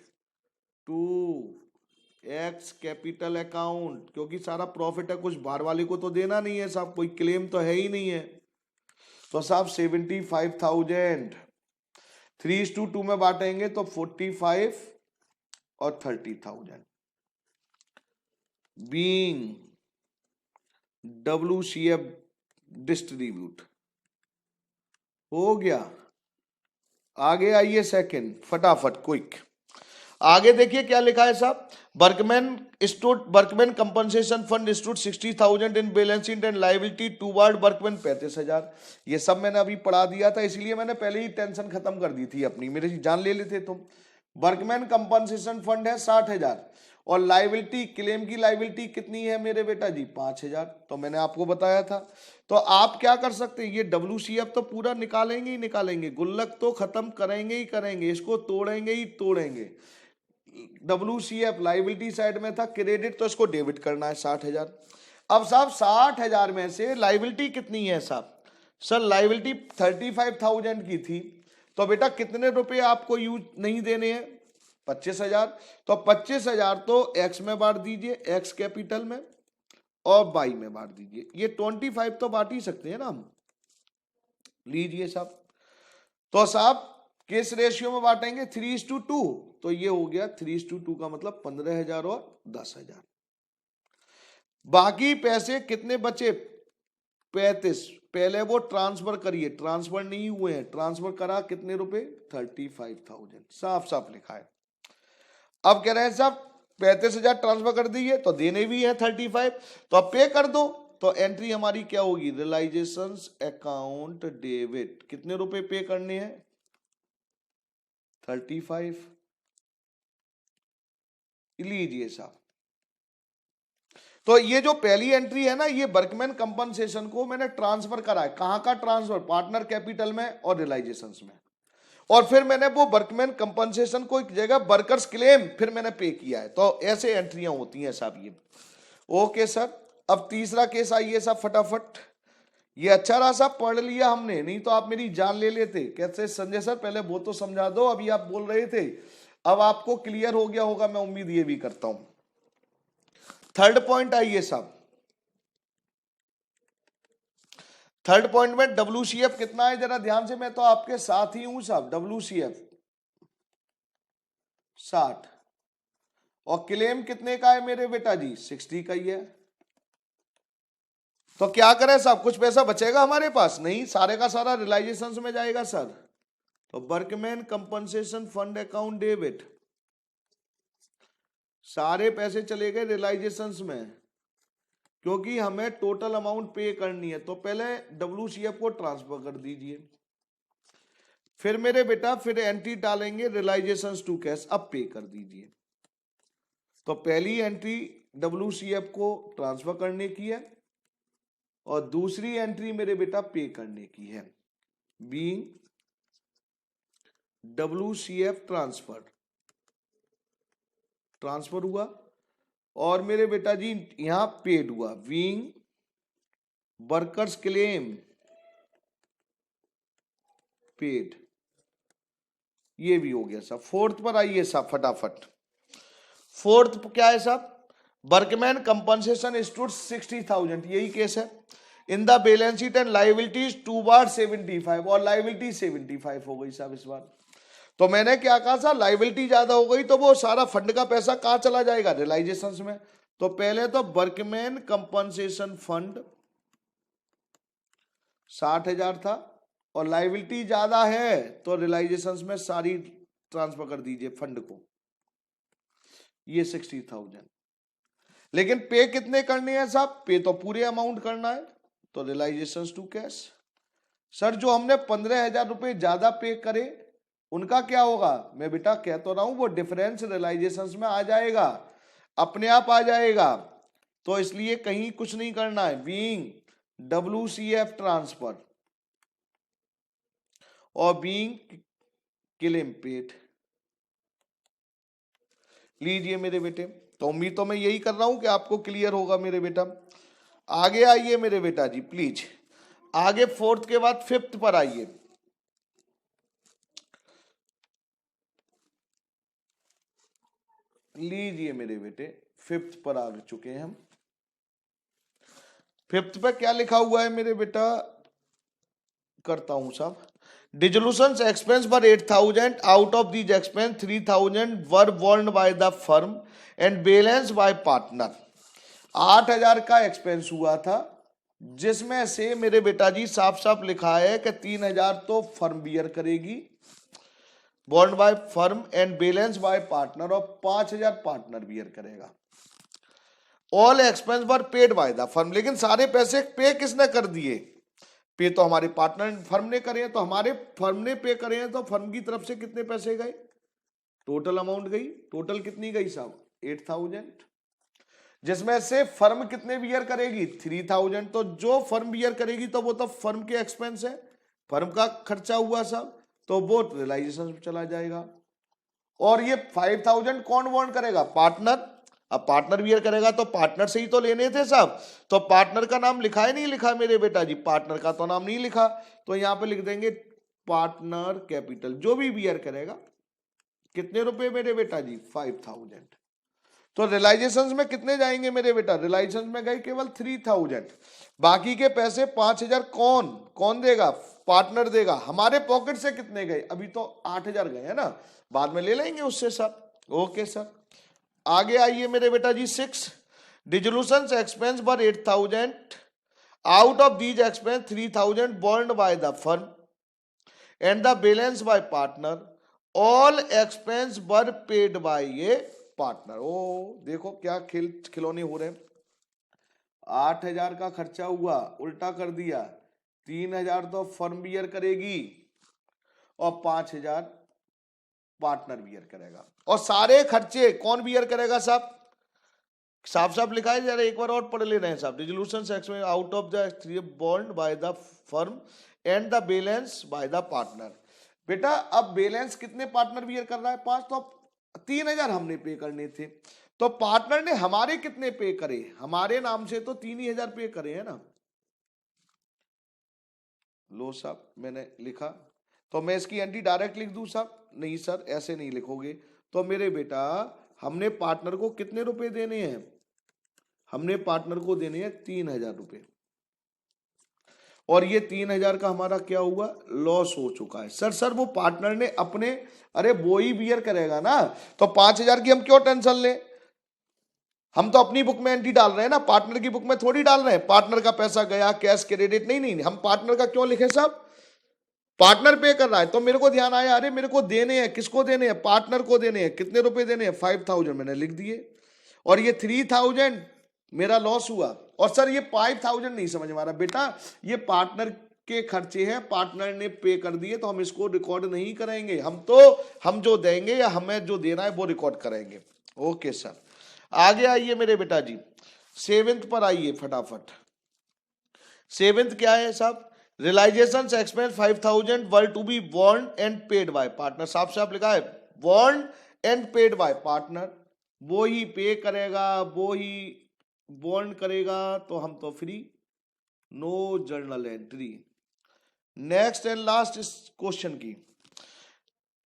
Speaker 1: to X capital account, क्योंकि सारा प्रॉफिट है, कुछ बाहर वाले को तो देना नहीं है साहब, कोई क्लेम तो है ही नहीं है। तो साहब 75,000 3:2 में बांटेंगे तो 45 और 30,000 बीइंग WCF डिस्ट्रीब्यूट हो गया। आगे आइए सेकंड, फटाफट क्विक। आगे देखिए क्या लिखा है साहब, workman compensation fund stood 60,000 in balance sheet and liability toward workman 35,000। ये सब मैंने अभी पढ़ा दिया था, इसलिए मैंने पहले ही टेंशन खत्म कर दी थी अपनी, मेरी जान ले लेते तुम। वर्कमैन कंपनसेशन फंड है 60,000 और लायबिलिटी, क्लेम की लायबिलिटी कितनी है मेरे बेटा जी 5,000, तो मैंने आपको बताया था। तो आप क्या कर सकते हैं, ये WCF तो पूरा निकालेंगे ही निकालेंगे, गुल्लक तो खत्म करेंगे ही करेंगे, इसको तोड़ेंगे ही तोड़ेंगे। WCF लायबिलिटी साइड में था, क्रेडिट तो इसको डेबिट करना है 60,000। अब साहब 60,000 में से लायबिलिटी कितनी है साहब, सर लायबिलिटी 35,000 की थी, तो बेटा कितने रुपए आपको यूज नहीं देने हैं 25,000, तो 25,000 तो एक्स में बांट दीजिए, एक्स कैपिटल में, और वाई में बांट दीजिए। ये 25 तो बांट ही सकते हैं ना हम, लीजिए साहब। तो साहब किस रेशियो में बांटेंगे 3:2, तो ये हो गया 3:2 का मतलब 15,000 और 10,000। बाकी पैसे कितने बचे 35, पहले वो ट्रांसफर करिए, ट्रांसफर नहीं हुए हैं, ट्रांसफर करा कितने रुपए 35,000, साफ साफ लिखा है। अब कह रहे हैं साहब 35,000 ट्रांसफर कर दीजिए, तो देने भी है 35, तो अब पे कर दो, तो एंट्री हमारी क्या होगी, रियलाइजेशंस अकाउंट डेबिट, कितने रुपए पे करने हैं 35, लीजिए साहब। तो ये जो पहली एंट्री है ना, ये वर्कमैन कंपनसेशन को मैंने ट्रांसफर करा है, कहां का ट्रांसफर, पार्टनर कैपिटल में और रियलाइजेशंस में, और फिर मैंने वो वर्कमैन कंपनसेशन को एक जगह वर्कर्स क्लेम फिर मैंने पे किया है, तो ऐसे एंट्रियां होती हैं साहब ये। ओके सर, अब तीसरा केस आइए साहब फटाफट। ये अच्छा रहा साहब पढ़ लिया हमने, नहीं तो आप मेरी जान ले लेते, कैसे संजय सर पहले वो तो समझा दो, अभी आप बोल रहे थे, अब आपको क्लियर हो गया होगा, मैं उम्मीद ये भी करता हूं। थर्ड पॉइंट आइए साहब, थर्ड पॉइंट में WCF कितना है जरा ध्यान से, मैं तो आपके साथ ही हूं साहब, WCF 60 और क्लेम कितने का है मेरे बेटा जी 60 का ही है। तो क्या करें साहब, कुछ पैसा बचेगा हमारे पास, नहीं सारे का सारा रियलाइजेशंस में जाएगा सर, तो workman compensation fund account debit, सारे पैसे चले गए रियलाइजेशंस में, क्योंकि हमें टोटल अमाउंट पे करनी है, तो पहले WCF को ट्रांसफर कर दीजिए, फिर मेरे बेटा फिर एंट्री डालेंगे रियलाइजेशंस टू कैश, अब पे कर दीजिए। तो पहली एंट्री WCF को ट्रांसफर करने की है और दूसरी एंट्री मेरे बेटा पे करने की है, बीइंग WCF ट्रांसफर हुआ और मेरे बेटा जी यहां पेड हुआ, बीइंग वर्कर्स क्लेम पेड, ये भी हो गया साहब। फोर्थ पर आइए साहब फटाफट, फोर्थ क्या है साहब, वर्कमैन कंपनसेशन स्टूड 60,000, यही केस है, इन the balance sheet and liabilities toward 75, और लायबिलिटी 75 हो गई साहब इस बार। तो मैंने क्या कहा था, लायबिलिटी ज्यादा हो गई तो वो सारा फंड का पैसा कहां चला जाएगा रियलाइजेशंस में, तो पहले तो वर्कमैन कंपनसेशन फंड 60,000 था और लायबिलिटी ज्यादा है, तो रियलाइजेशंस में सारी ट्रांसफर कर दीजिए फंड को, ये 60,000। लेकिन पे कितने करने हैं साहब, पे तो पूरे अमाउंट करना है, तो रियलाइजेशंस टू कैश। सर जो हमने 15,000 रुपए ज्यादा पे करे उनका क्या होगा, मैं बेटा कह तो रहा हूं वो डिफरेंस रियलाइजेशंस में आ जाएगा, अपने आप आ जाएगा, तो इसलिए कहीं कुछ नहीं करना है, बीइंग WCF ट्रांसफर और बीइंग क्लेम पेड, लीजिए मेरे बेटे। तो उम्मीद तो मैं यही कर रहा हूं कि आपको क्लियर होगा मेरे बेटा। आगे आइए मेरे बेटा जी प्लीज, आगे फोर्थ के बाद फिफ्थ पर आइए। लीजिए मेरे बेटे, फिफ्थ पर आ चुके हैं हम। फिफ्थ पे क्या लिखा हुआ है मेरे बेटा, करता हूं साहब, dissolution expense were 8,000, out of these expense 3,000 were borne by the firm and balance by partner. 8,000 का एक्सपेंस हुआ था, जिसमें से मेरे बेटा जी साफ साफ लिखा है कि 3,000 तो फर्म बियर करेगी, bond by firm and balance by partner, और 5,000 पार्टनर बियर करेगा। All expense were paid bye the firm, लेकिन सारे पैसे पे किसने कर दिए? पे तो हमारे पार्टनर फर्म ने करे हैं, तो हमारे फर्म ने पे करे हैं, तो फर्म की तरफ से कितने पैसे गए? टोटल अमाउंट गई। टोटल कितनी गई साहब? 8,000, जिसमें से फर्म कितने बियर करेगी? 3,000। तो जो फर्म बियर करेगी तो वो तो फर्म के एक्सपेंस है, फर्म का खर्चा हुआ साहब, तो वो रियलाइजेशन में चला जाएगा। और ये 5,000 कौन बॉन्ड करेगा? पार्टनर। अब पार्टनर बियर करेगा तो पार्टनर से ही तो लेने थे साहब, तो पार्टनर का नाम लिखा है नहीं लिखा मेरे बेटा जी? पार्टनर का तो नाम नहीं लिखा, तो यहां पे लिख देंगे पार्टनर कैपिटल। जो भी बियर करेगा कितने रुपए मेरे बेटा जी? 5,000। तो रियलाइजेशन में कितने जाएंगे मेरे बेटा? रियलाइजेशन में गए केवल 3,000। बाकी के पैसे 5,000 कौन कौन देगा? पार्टनर देगा। हमारे पॉकेट से कितने गए? अभी तो 8,000 गए हैं ना, बाद में ले लेंगे उससे सर। ओके सर, आगे आइए मेरे बेटा जी। 6, dissolution expense were 8,000, out of these expense 3,000 बॉन्ड by the firm and the balance by partner, all expense were paid by a partner. ओ देखो क्या खिलौने हो रहे हैं। 8,000 का खर्चा हुआ, उल्टा कर दिया, 3,000 तो फर्म बियर करेगी और 5,000 पार्टनर बियर करेगा। और सारे खर्चे कौन बियर करेगा साहब? साफ साफ लिखा है, जरा एक बार और पढ़ ले रहे हैं साहब। Dissolution expense out of the bond by the firm and the balance by the partner. बेटा अब बैलेंस कितने पार्टनर बियर कर रहा है? 5, तो 3,000 हमने पे करने थे, तो पार्टनर ने हमारे कितने पे करे? हमारे नाम से तो 3,000 पे करे है ना। लो साहब मैंने लिखा, तो मैं इसकी एंट्री डायरेक्ट लिख दूं साहब? नहीं सर, ऐसे नहीं लिखोगे। तो मेरे बेटा हमने पार्टनर को कितने रुपए देने हैं? हमने पार्टनर को देने हैं 3,000 रुपए, और ये 3,000 का हमारा क्या हुआ? लॉस हो चुका है। सर वो पार्टनर ने अपने, अरे वो ही बियर करेगा ना, तो 5,000 की हम क्यों टेंशन लें? हम तो अपनी बुक में एंट्री डाल रहे हैं ना, पार्टनर की बुक में थोड़ी डाल रहे हैं। पार्टनर का पैसा गया, कैश क्रेडिट, नहीं नहीं, हम पार्टनर का क्यों लिखे साहब? पार्टनर पे कर रहा है, तो मेरे को ध्यान आया, अरे मेरे को देने हैं, किसको देने हैं? पार्टनर को देने हैं। कितने रुपए देने हैं? 5,000 मैंने लिख दिए, और ये 3,000 मेरा लॉस हुआ। और सर ये 5,000 नहीं समझ में आ रहा बेटा, ये पार्टनर के खर्चे हैं, पार्टनर ने पे कर दिए, तो हम इसको रिकॉर्ड नहीं करेंगे। हम जो देंगे या हमें जो देना है वो रिकॉर्ड करेंगे। ओके सर, आगे आइए मेरे बेटा जी। 7th पर आइए फटाफट। 7th क्या है साहब? Realisation expense 5,000 were to be बॉन्ड एंड पेड बाय पार्टनर। साफ साफ लिखा है बॉन्ड एंड पेड बाय पार्टनर, वो ही पे करेगा, वो ही बॉन्ड करेगा, तो हम तो free, no journal entry. Next and last इस क्वेश्चन की,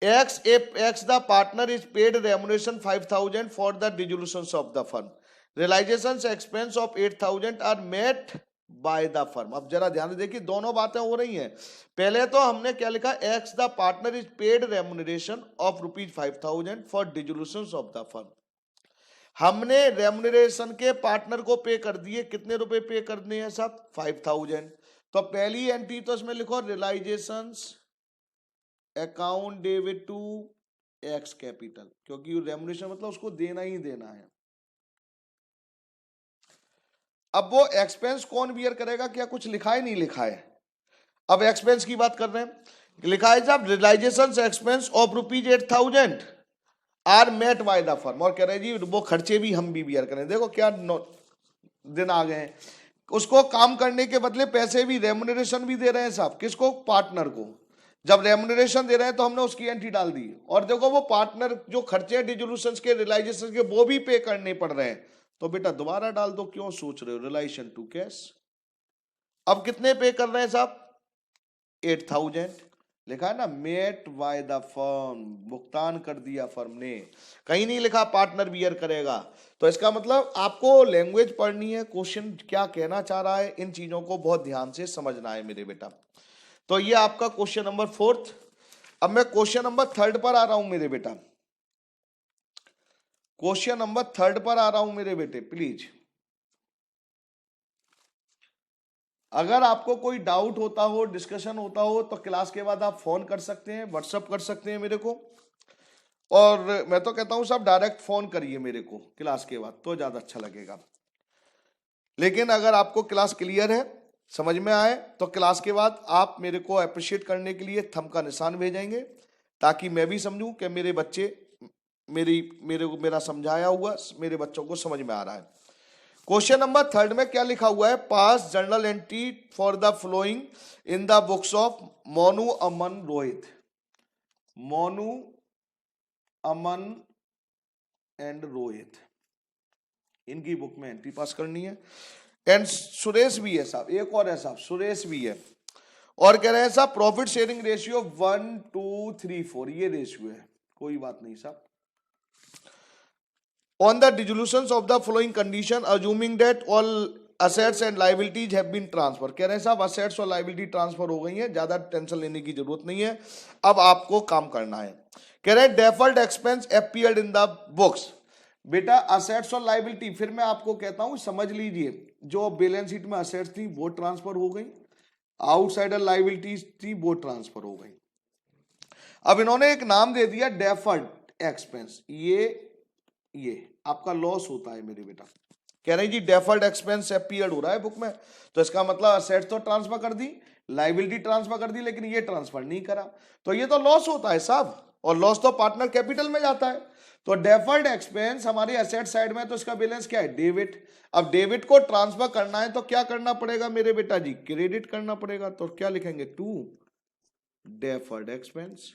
Speaker 1: X, if X the partner is paid remuneration 5,000 for the dissolution of the firm, realizations expense of 8,000 are met by the firm। अब जरा ध्यान से देखिए, दोनों बातें हो रही हैं। पहले तो हमने क्या लिखा? X the partner is paid remuneration of ₹5,000 for dissolution of the firm। हमने रेमुनरेशन के पार्टनर को पे कर दिए, कितने रुपए पे करने हैं साहब? 5,000। तो पहली एंट्री तो इसमें लिखो realisations account debit to X capital, क्योंकि रेमुनेशन मतलब उसको देना ही देना है। अब वो एक्सपेंस कौन बियर करेगा? क्या कुछ लिखा है? नहीं लिखा है। अब एक्सपेंस की बात कर रहे हैं, लिखा है साहब realisation expense of ₹8,000 are met by the firm, और कह रहे जी वो खर्चे भी हम भी बियर करें। देखो क्या दिन आ गए हैं, उसको काम करने के बदले पैसे भी, रेमुनरेशन भी दे रहे हैं साहब। किसको? पार्टनर को। जब रेमुनरेशन दे रहे हैं तो हमने उसकी एंट्री डाल दी, और देखो वो पार्टनर जो खर्चे हैं डिसोल्यूशन के, रियलाइजेशन के, वो भी पे करने पड़ रहे हैं, तो बेटा दोबारा डाल दो, क्यों सोच रहे हो? Realisation to cash. अब कितने पे कर रहे हैं साहब? 8,000 लिखा है ना, मेट बाय द फर्म, भुगतान कर दिया फर्म ने, कहीं नहीं लिखा पार्टनर बियर करेगा। तो इसका मतलब आपको लैंग्वेज पढ़नी है, क्वेश्चन क्या कहना चाह रहा है, इन चीजों को बहुत ध्यान से समझना है मेरे बेटा। तो ये आपका क्वेश्चन नंबर 4th। अब मैं क्वेश्चन नंबर 3rd पर आ रहा हूं मेरे बेटा। क्वेश्चन नंबर 3rd पर आ रहा हूं मेरे बेटे, प्लीज अगर आपको कोई डाउट होता हो, डिस्कशन होता हो, तो क्लास के बाद आप फोन कर सकते हैं, व्हाट्सअप कर सकते हैं मेरे को। और मैं तो कहता हूं सब डायरेक्ट फोन करिए मेरे को क्लास के बाद, तो ज्यादा अच्छा लगेगा। लेकिन अगर आपको क्लास क्लियर है, समझ में आए, तो क्लास के बाद आप मेरे को अप्रिशिएट करने के लिए थंब का निशान भेजेंगे, ताकि मैं भी समझूं कि मेरे बच्चे मेरा समझाया हुआ मेरे बच्चों को समझ में आ रहा है। क्वेश्चन नंबर 3 में क्या लिखा हुआ है? Pass journal entry for the following in the books of Monu, Aman, Rohit. Monu, Aman and Rohit, इनकी बुक में एंट्री पास करनी है। एंड सुरेश भी है साहब, एक और है साहब, सुरेश भी है। और कह रहे हैं साहब प्रॉफिट शेयरिंग रेशियो 1:2:3:4, ये रेशियो है, कोई बात नहीं साहब। On the dissolutions of the following condition, assuming that all assets and liabilities have been transferred, कह रहे हैं साहब assets और liability ट्रांसफर हो गई हैं, ज्यादा टेंशन लेने की जरूरत नहीं है, अब आपको काम करना है। कह रहे हैं deferred expense appeared in the books। बेटा assets और liability, फिर मैं आपको कहता हूं समझ लीजिए, जो बैलेंस शीट में assets थी वो ट्रांसफर हो गई, आउटसाइडर लाइबिलिटीज थी वो ट्रांसफर हो गई। अब इन्होंने एक नाम दे दिया डेफर्ड एक्सपेंस, ये आपका लॉस होता है मेरे बेटा। कह रहे हैं जी डेफर्ड एक्सपेंस अपीयर्ड हो रहा है बुक में, तो इसका मतलब असेट्स तो ट्रांसफर कर दी, लाइबिलिटी ट्रांसफर कर दी, लेकिन ये ट्रांसफर नहीं करा, तो ये तो लॉस होता है साहब, और लॉस तो पार्टनर कैपिटल में जाता है। तो डेफर्ड एक्सपेंस हमारी एसेट साइड में, तो इसका बैलेंस क्या है? डेबिट। अब डेबिट को ट्रांसफर करना है तो क्या करना पड़ेगा मेरे बेटा जी? क्रेडिट करना पड़ेगा। तो क्या लिखेंगे? To deferred expense.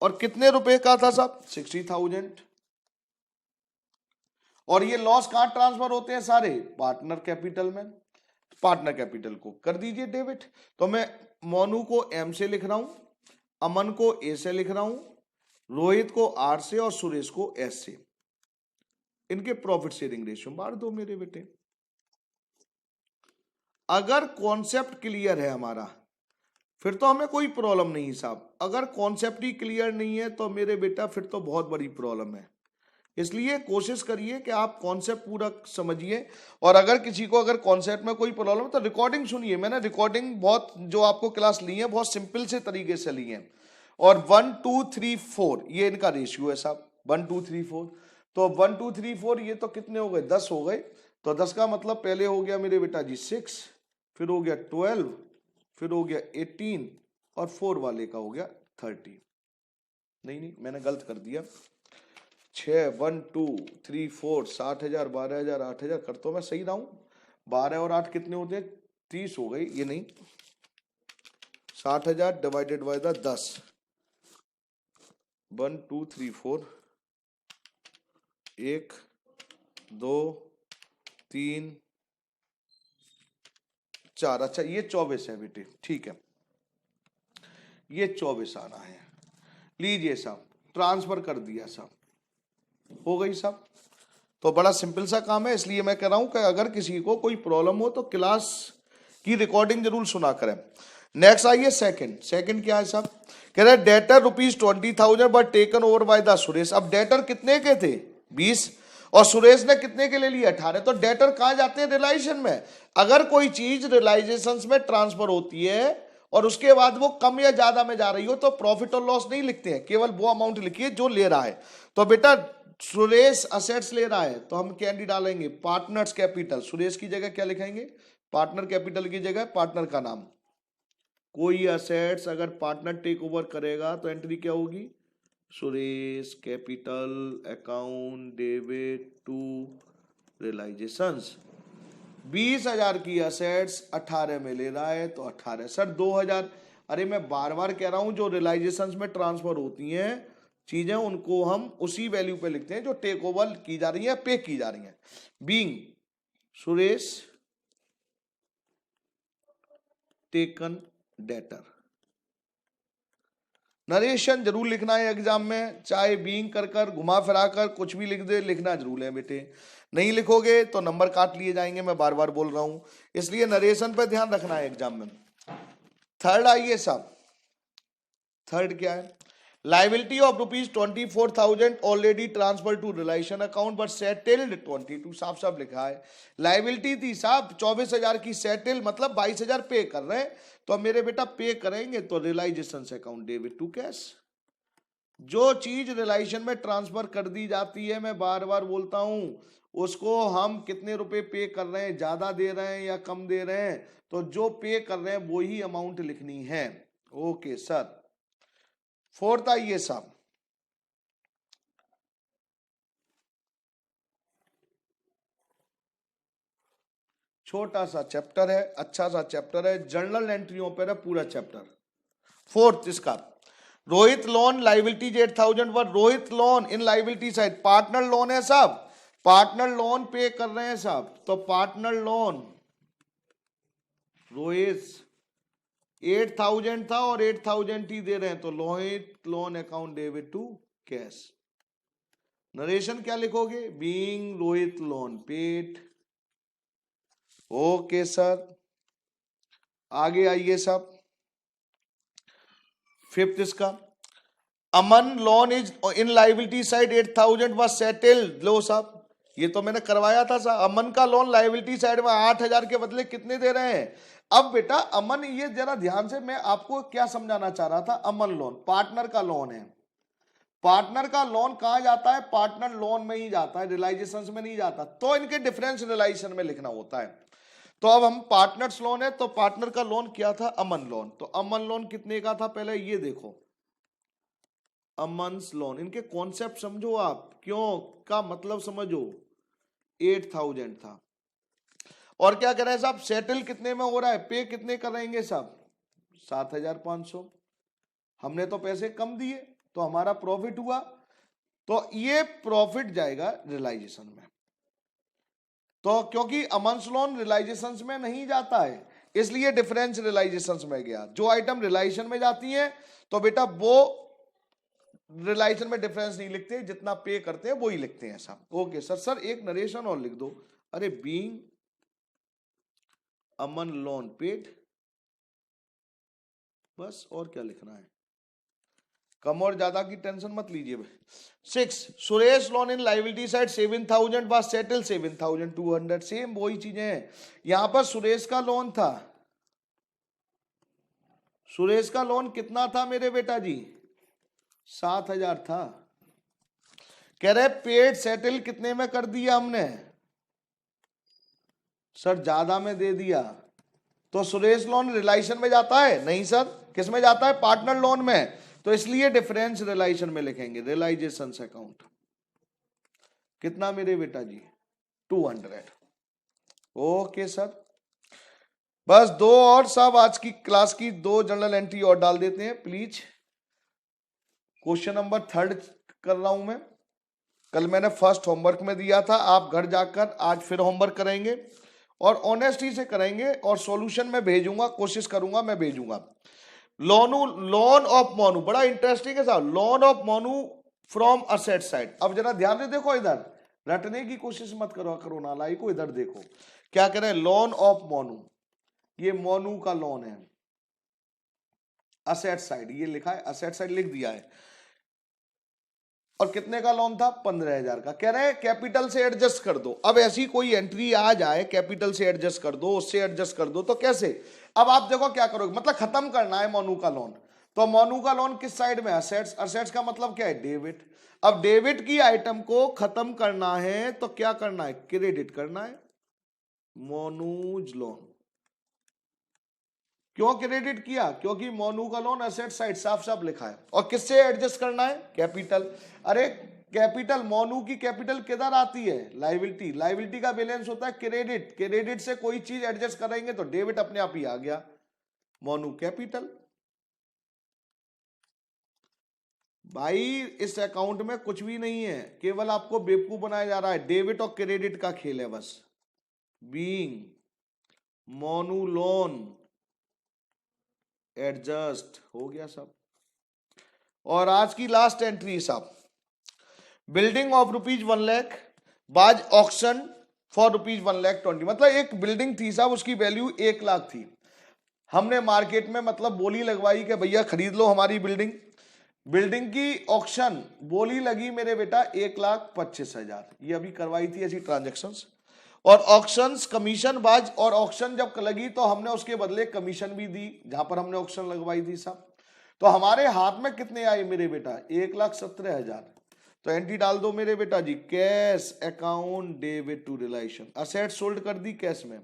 Speaker 1: और कितने रुपए का था साहब? 60,000। और ये लॉस कहां ट्रांसफर होते हैं? सारे पार्टनर कैपिटल में। पार्टनर कैपिटल को कर दीजिए डेबिट। तो मैं मोनू को एम से लिख रहा हूं, अमन को ए से लिख रहा हूं, रोहित को आर से और सुरेश को एस से। इनके प्रॉफिट शेयरिंग रेशियो बांट दो मेरे बेटे। अगर कॉन्सेप्ट क्लियर है हमारा, फिर तो हमें कोई प्रॉब्लम नहीं साहब। अगर कॉन्सेप्ट ही क्लियर नहीं है तो मेरे बेटा फिर तो बहुत बड़ी प्रॉब्लम है। इसलिए कोशिश करिए कि आप कॉन्सेप्ट पूरा समझिए, और अगर किसी को अगर कॉन्सेप्ट में कोई प्रॉब्लम है तो रिकॉर्डिंग सुनिए। मैंने रिकॉर्डिंग बहुत जो आपको क्लास ली है बहुत सिंपल से तरीके से ली है। और 1 2 3 4 ये इनका रेशियो है साहब, 1 2 3 4। तो 1 2 3 4 ये तो कितने हो गए? 10 हो गए। तो 10 का मतलब पहले हो गया मेरे बेटा जी 6, फिर हो गया 12, फिर हो गया 18, और 4 वाले का हो गया 30। नहीं मैंने गलत कर दिया। 6 1 2 3 4 60,000 12,000 8,000 कर तो मैं सही रहा हूं। 12 और 8 कितने होते हैं? 30 हो गई। ये नहीं, 60,000 डिवाइडेड बाय द 10, 1 2 3 4 1 2 3 4। अच्छा ये 24 है बेटे, ठीक है, ये 24 आना है। लीजिए साहब, ट्रांसफर कर दिया साहब, हो गई साहब। तो बड़ा सिंपल सा काम है। इसलिए मैं कह रहा हूं कि अगर किसी को कोई प्रॉब्लम हो तो क्लास की रिकॉर्डिंग जरूर सुना करें। नेक्स्ट आइए सेकंड क्या है साहब? कह रहे हैं debtor ₹20,000 but taken over by the Suresh. अब डेटर कितने के थे? 20, और सुरेश ने कितने के ले लिए? 18। तो डेटर कहां जाते हैं? रियलाइजेशन में। अगर कोई चीज रियलाइजेशन में ट्रांसफर होती है और उसके बाद वो कम या ज्यादा में जा रही हो तो प्रॉफिट और लॉस नहीं लिखते हैं, केवल वो अमाउंट लिखिए जो ले रहा है। तो बेटा सुरेश असेट्स ले रहा है तो हम कैंडी डालेंगे पार्टनर्स कैपिटल। सुरेश की जगह क्या लिखेंगे? पार्टनर कैपिटल की जगह पार्टनर का नाम। कोई असेट्स अगर पार्टनर टेक ओवर करेगा तो एंट्री क्या होगी? Suresh capital account debit to realisations. 20,000 की असेट्स 18 में ले रहा है तो 18। सर 2,000, अरे मैं बार बार कह रहा हूं जो रियलाइजेशंस में ट्रांसफर होती हैं चीजें उनको हम उसी वैल्यू पे लिखते हैं जो टेक ओवर की जा रही है, पे की जा रही है। Being Suresh taken debtor. Narration जरूर लिखना है एग्जाम में, चाहे बीइंग कर घुमा फिरा कर कुछ भी लिख दे, लिखना जरूर है बेटे। नहीं लिखोगे तो नंबर काट लिए जाएंगे, मैं बार बार बोल रहा हूं, इसलिए नरेशन पे ध्यान रखना है एग्जाम में। थर्ड आइए साहब, थर्ड क्या है? Liability of ₹24,000 already transfer to realisation account but settled 22, साफ साफ लिखा है। लाइबिलिटी थी साहब 24,000 की, सेटल मतलब 22,000 पे कर रहे हैं, तो मेरे बेटा पे करेंगे तो realisation account debit to cash. जो चीज रिलायशन में ट्रांसफर कर दी जाती है, मैं बार बार बोलता हूं, उसको हम कितने रुपए पे कर रहे हैं, ज्यादा दे रहे हैं या कम दे रहे हैं, तो जो पे कर रहे हैं वो ही अमाउंट लिखनी है। Okay sir. फोर्थ आइए साहब, छोटा सा चैप्टर है, अच्छा सा चैप्टर है, जर्नल एंट्रियों पर है पूरा चैप्टर। फोर्थ इसका, रोहित लोन लाइबिलिटीज 8,000 पर, Rohit loan in liability side, partner loan है साहब, पार्टनर लोन पे कर रहे हैं साहब, तो पार्टनर लोन रोहित 8,000 था और 8,000 ही दे रहे हैं, तो Rohit loan account debit to cash. Narration क्या लिखोगे, being Rohit loan paid. Okay sir, आगे आइए साहब। फिफ्थ इसका, Aman loan is in liability side 8,000 was settled. लो साहब, ये तो मैंने करवाया था साहब, अमन का लोन लाइबिलिटी साइड में 8,000 के बदले कितने दे रहे हैं। अब बेटा अमन, ये जरा ध्यान से, मैं आपको क्या समझाना चाह रहा था, अमन लोन पार्टनर का लोन है, पार्टनर का लोन कहां जाता है, पार्टनर लोन में ही जाता है, रियलाइजेशन में नहीं जाता, तो इनके डिफरेंस रियलाइजेशन में लिखना होता है। तो अब हम पार्टनर्स लोन है, तो पार्टनर का लोन क्या था, अमन लोन, तो अमन लोन कितने का था, पहले ये देखो, अमन्स लोन, इनके कॉन्सेप्ट समझो आप, क्यों का मतलब समझो, 8,000 था, और क्या कर रहे हैं साहब, सेटल कितने में हो रहा है, पे कितने करेंगे साहब, 7,500। हमने तो पैसे कम दिए तो हमारा प्रॉफिट हुआ, तो ये प्रॉफिट जाएगा रियलाइजेशन में, तो क्योंकि अमन्स लोन रियलाइजेशन में नहीं जाता है, इसलिए डिफरेंस रियलाइजेशन में गया। जो आइटम रियलाइजेशन में जाती है तो बेटा वो रियलाइजेशन में डिफरेंस नहीं लिखते, जितना पे करते हैं वो ही लिखते हैं साहब। Okay sir. सर एक नरेशन और लिख दो, अरे बीइंग अमन लोन पेड, बस, और क्या लिखना है, कम और ज्यादा की टेंशन मत लीजिए भाई। 6, Suresh loan in liability side 7,000 was settle 7,200, same वही चीजें हैं। यहां पर सुरेश का लोन था, सुरेश का लोन कितना था मेरे बेटा जी, 7,000 था, कह रहे पेड सेटल कितने में कर दिया हमने, सर ज्यादा में दे दिया, तो सुरेश लोन रियलाइजेशन में जाता है, नहीं सर, किस में जाता है, पार्टनर लोन में, तो इसलिए डिफरेंस रियलाइजेशन में लिखेंगे, रियलाइजेशन अकाउंट कितना मेरे बेटा जी, 200। ओके सर, बस दो और साहब, आज की क्लास की 2 जर्नल एंट्री और डाल देते हैं प्लीज। क्वेश्चन नंबर 3 कर रहा हूं मैं, कल मैंने फर्स्ट होमवर्क में दिया था, आप घर जाकर आज फिर होमवर्क करेंगे और ऑनेस्टी से करेंगे, और सॉल्यूशन में भेजूंगा, कोशिश करूंगा मैं भेजूंगा। लोन ऑफ मोनू, बड़ा इंटरेस्टिंग है साहब, loan of Monu from asset side. अब जरा ध्यान से देखो, इधर रटने की कोशिश मत करो नालाई को, इधर देखो क्या कह रहे हैं, लोन ऑफ मोनू, ये मोनू का लोन है, असेट साइड ये लिखा है, असेट साइड लिख दिया है, और कितने का लोन था, 15,000 का। कह रहे हैं कैपिटल से एडजस्ट कर दो। अब ऐसी कोई एंट्री आ जाए, कैपिटल से एडजस्ट कर दो, उससे एडजस्ट कर दो, तो कैसे, अब आप देखो क्या करोगे, मतलब खत्म करना है मोनू का लोन, तो मोनू का लोन किस साइड में, असेट्स, असेट्स का मतलब क्या है, डेबिट। अब डेबिट की आइटम को खत्म करना है तो क्या करना है, क्रेडिट करना है, मोनूज लोन। क्यों क्रेडिट किया, क्योंकि मोनू का लोन असेट साइड साफ साफ लिखा है, और किससे एडजस्ट करना है, कैपिटल। अरे कैपिटल, मोनू की कैपिटल किधर आती है, लाइबिलिटी, लाइबिलिटी का बैलेंस होता है क्रेडिट, क्रेडिट से कोई चीज एडजस्ट करेंगे तो डेबिट अपने आप ही आ गया, मोनू कैपिटल। भाई इस अकाउंट में कुछ भी नहीं है, केवल आपको बेवकूफ बनाया जा रहा है, डेबिट और क्रेडिट का खेल है बस। बीइंग मोनू लोन एडजस्ट हो गया सब। और आज की लास्ट एंट्री साहब, बिल्डिंग ऑफ ₹1 लाख बाज ऑक्शन फॉर ₹1,20,000, मतलब एक बिल्डिंग थी साहब, उसकी वैल्यू 1 लाख थी, हमने मार्केट में मतलब बोली लगवाई कि भैया खरीद लो हमारी बिल्डिंग, बिल्डिंग की ऑक्शन बोली लगी मेरे बेटा 1,25,000, ये अभी करवाई थी ऐसी ट्रांजेक्शन्स। और ऑक्शंस कमीशन बाज, और ऑक्शन जब लगी तो हमने उसके बदले कमीशन भी दी जहां पर हमने ऑक्शन लगवाई थी साहब। तो हमारे हाथ में कितने आए मेरे बेटा? 1,17,000। तो एंट्री डाल दो मेरे बेटा जी, कैश अकाउंट डेबिट टू रिलायंस, असेट सोल्ड कर दी कैश में।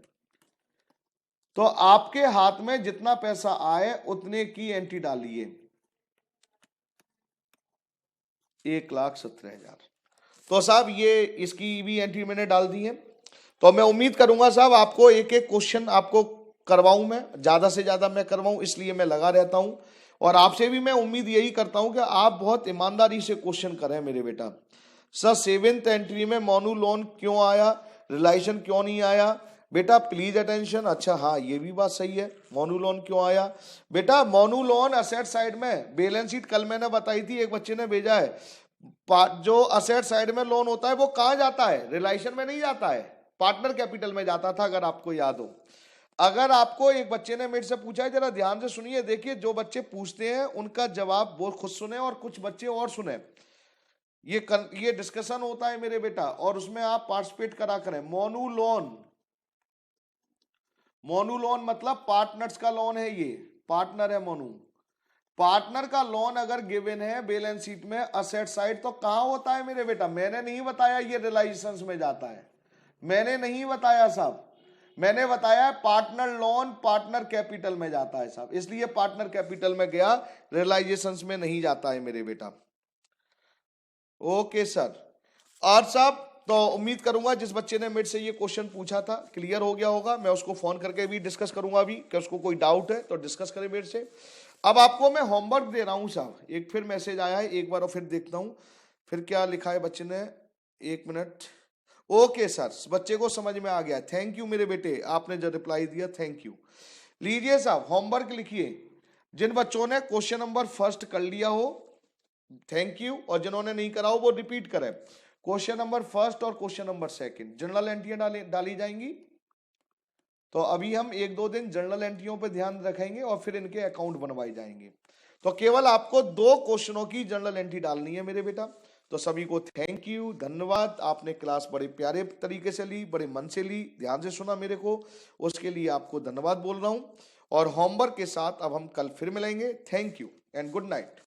Speaker 1: तो आपके हाथ में जितना पैसा आए उतने की एंट्री डालिए, 1,17,000। तो साहब ये इसकी भी एंट्री मैंने डाल दी है। तो मैं उम्मीद करूंगा साहब आपको एक एक क्वेश्चन आपको करवाऊं, मैं ज्यादा से ज्यादा मैं करवाऊं, इसलिए मैं लगा रहता हूं। और आपसे भी मैं उम्मीद यही करता हूं कि आप बहुत ईमानदारी से क्वेश्चन करें मेरे बेटा। सर 7th एंट्री में मोनू लोन क्यों आया, रिलायंस क्यों नहीं आया? बेटा प्लीज अटेंशन। अच्छा हाँ, ये भी बात सही है, मोनू लोन क्यों आया? बेटा मोनू लोन असेट साइड में, बैलेंस शीट कल मैंने बताई थी, एक बच्चे ने भेजा है, जो असेट साइड में लोन होता है वो कहां जाता है? रिलायंस में नहीं जाता है, पार्टनर कैपिटल में जाता था, अगर आपको याद हो। अगर आपको एक बच्चे ने मेरे से पूछा है, जरा ध्यान से सुनिए, देखिए जो बच्चे पूछते हैं उनका जवाब वो खुद सुने और कुछ बच्चे और सुने। ये डिस्कशन होता है मेरे बेटा, और उसमें आप पार्टिसिपेट करा करें। मोनू लोन, मोनू लोन मतलब पार्टनर्स का लोन है, ये पार्टनर है मोनू। पार्टनर का लोन अगर गिवन है बैलेंस शीट में असेट साइड, तो कहां होता है मेरे बेटा? मैंने नहीं बताया ये रिलायंस में जाता है, मैंने नहीं बताया साहब, मैंने बताया पार्टनर लोन पार्टनर कैपिटल में जाता है साहब, इसलिए पार्टनर कैपिटल में गया, रियलाइजेशंस में नहीं जाता है मेरे बेटा। Okay sir. और साहब तो उम्मीद करूंगा जिस बच्चे ने मेरे से ये क्वेश्चन पूछा था क्लियर हो गया होगा। मैं उसको फोन करके भी डिस्कस करूंगा अभी कि उसको कोई डाउट है तो डिस्कस करे मेरे से। अब आपको मैं होमवर्क दे रहा हूं साहब, एक फिर मैसेज आया है, एक बार और फिर देखता हूं फिर क्या लिखा है बच्चे ने, एक मिनट। ओके सर, बच्चे को समझ में आ गया, थैंक यू मेरे बेटे, आपने जो रिप्लाई दिया थैंक यू। लीजिए साहब होमवर्क लिखिए, जिन बच्चों ने क्वेश्चन नंबर फर्स्ट कर लिया हो थैंक यू, और जिन्होंने नहीं करा हो वो रिपीट करें। क्वेश्चन नंबर फर्स्ट और क्वेश्चन नंबर सेकंड जनरल एंट्रियां डाली जाएंगी। तो अभी हम 1-2 दिन जनरल एंट्रियों पे ध्यान रखेंगे और फिर इनके अकाउंट बनवाए जाएंगे। तो केवल आपको 2 क्वेश्चनों की जनरल एंट्री डालनी है मेरे बेटा। तो सभी को थैंक यू, धन्यवाद, आपने क्लास बड़े प्यारे तरीके से ली, बड़े मन से ली, ध्यान से सुना मेरे को, उसके लिए आपको धन्यवाद बोल रहा हूं। और होमवर्क के साथ अब हम कल फिर मिलेंगे। Thank you and good night.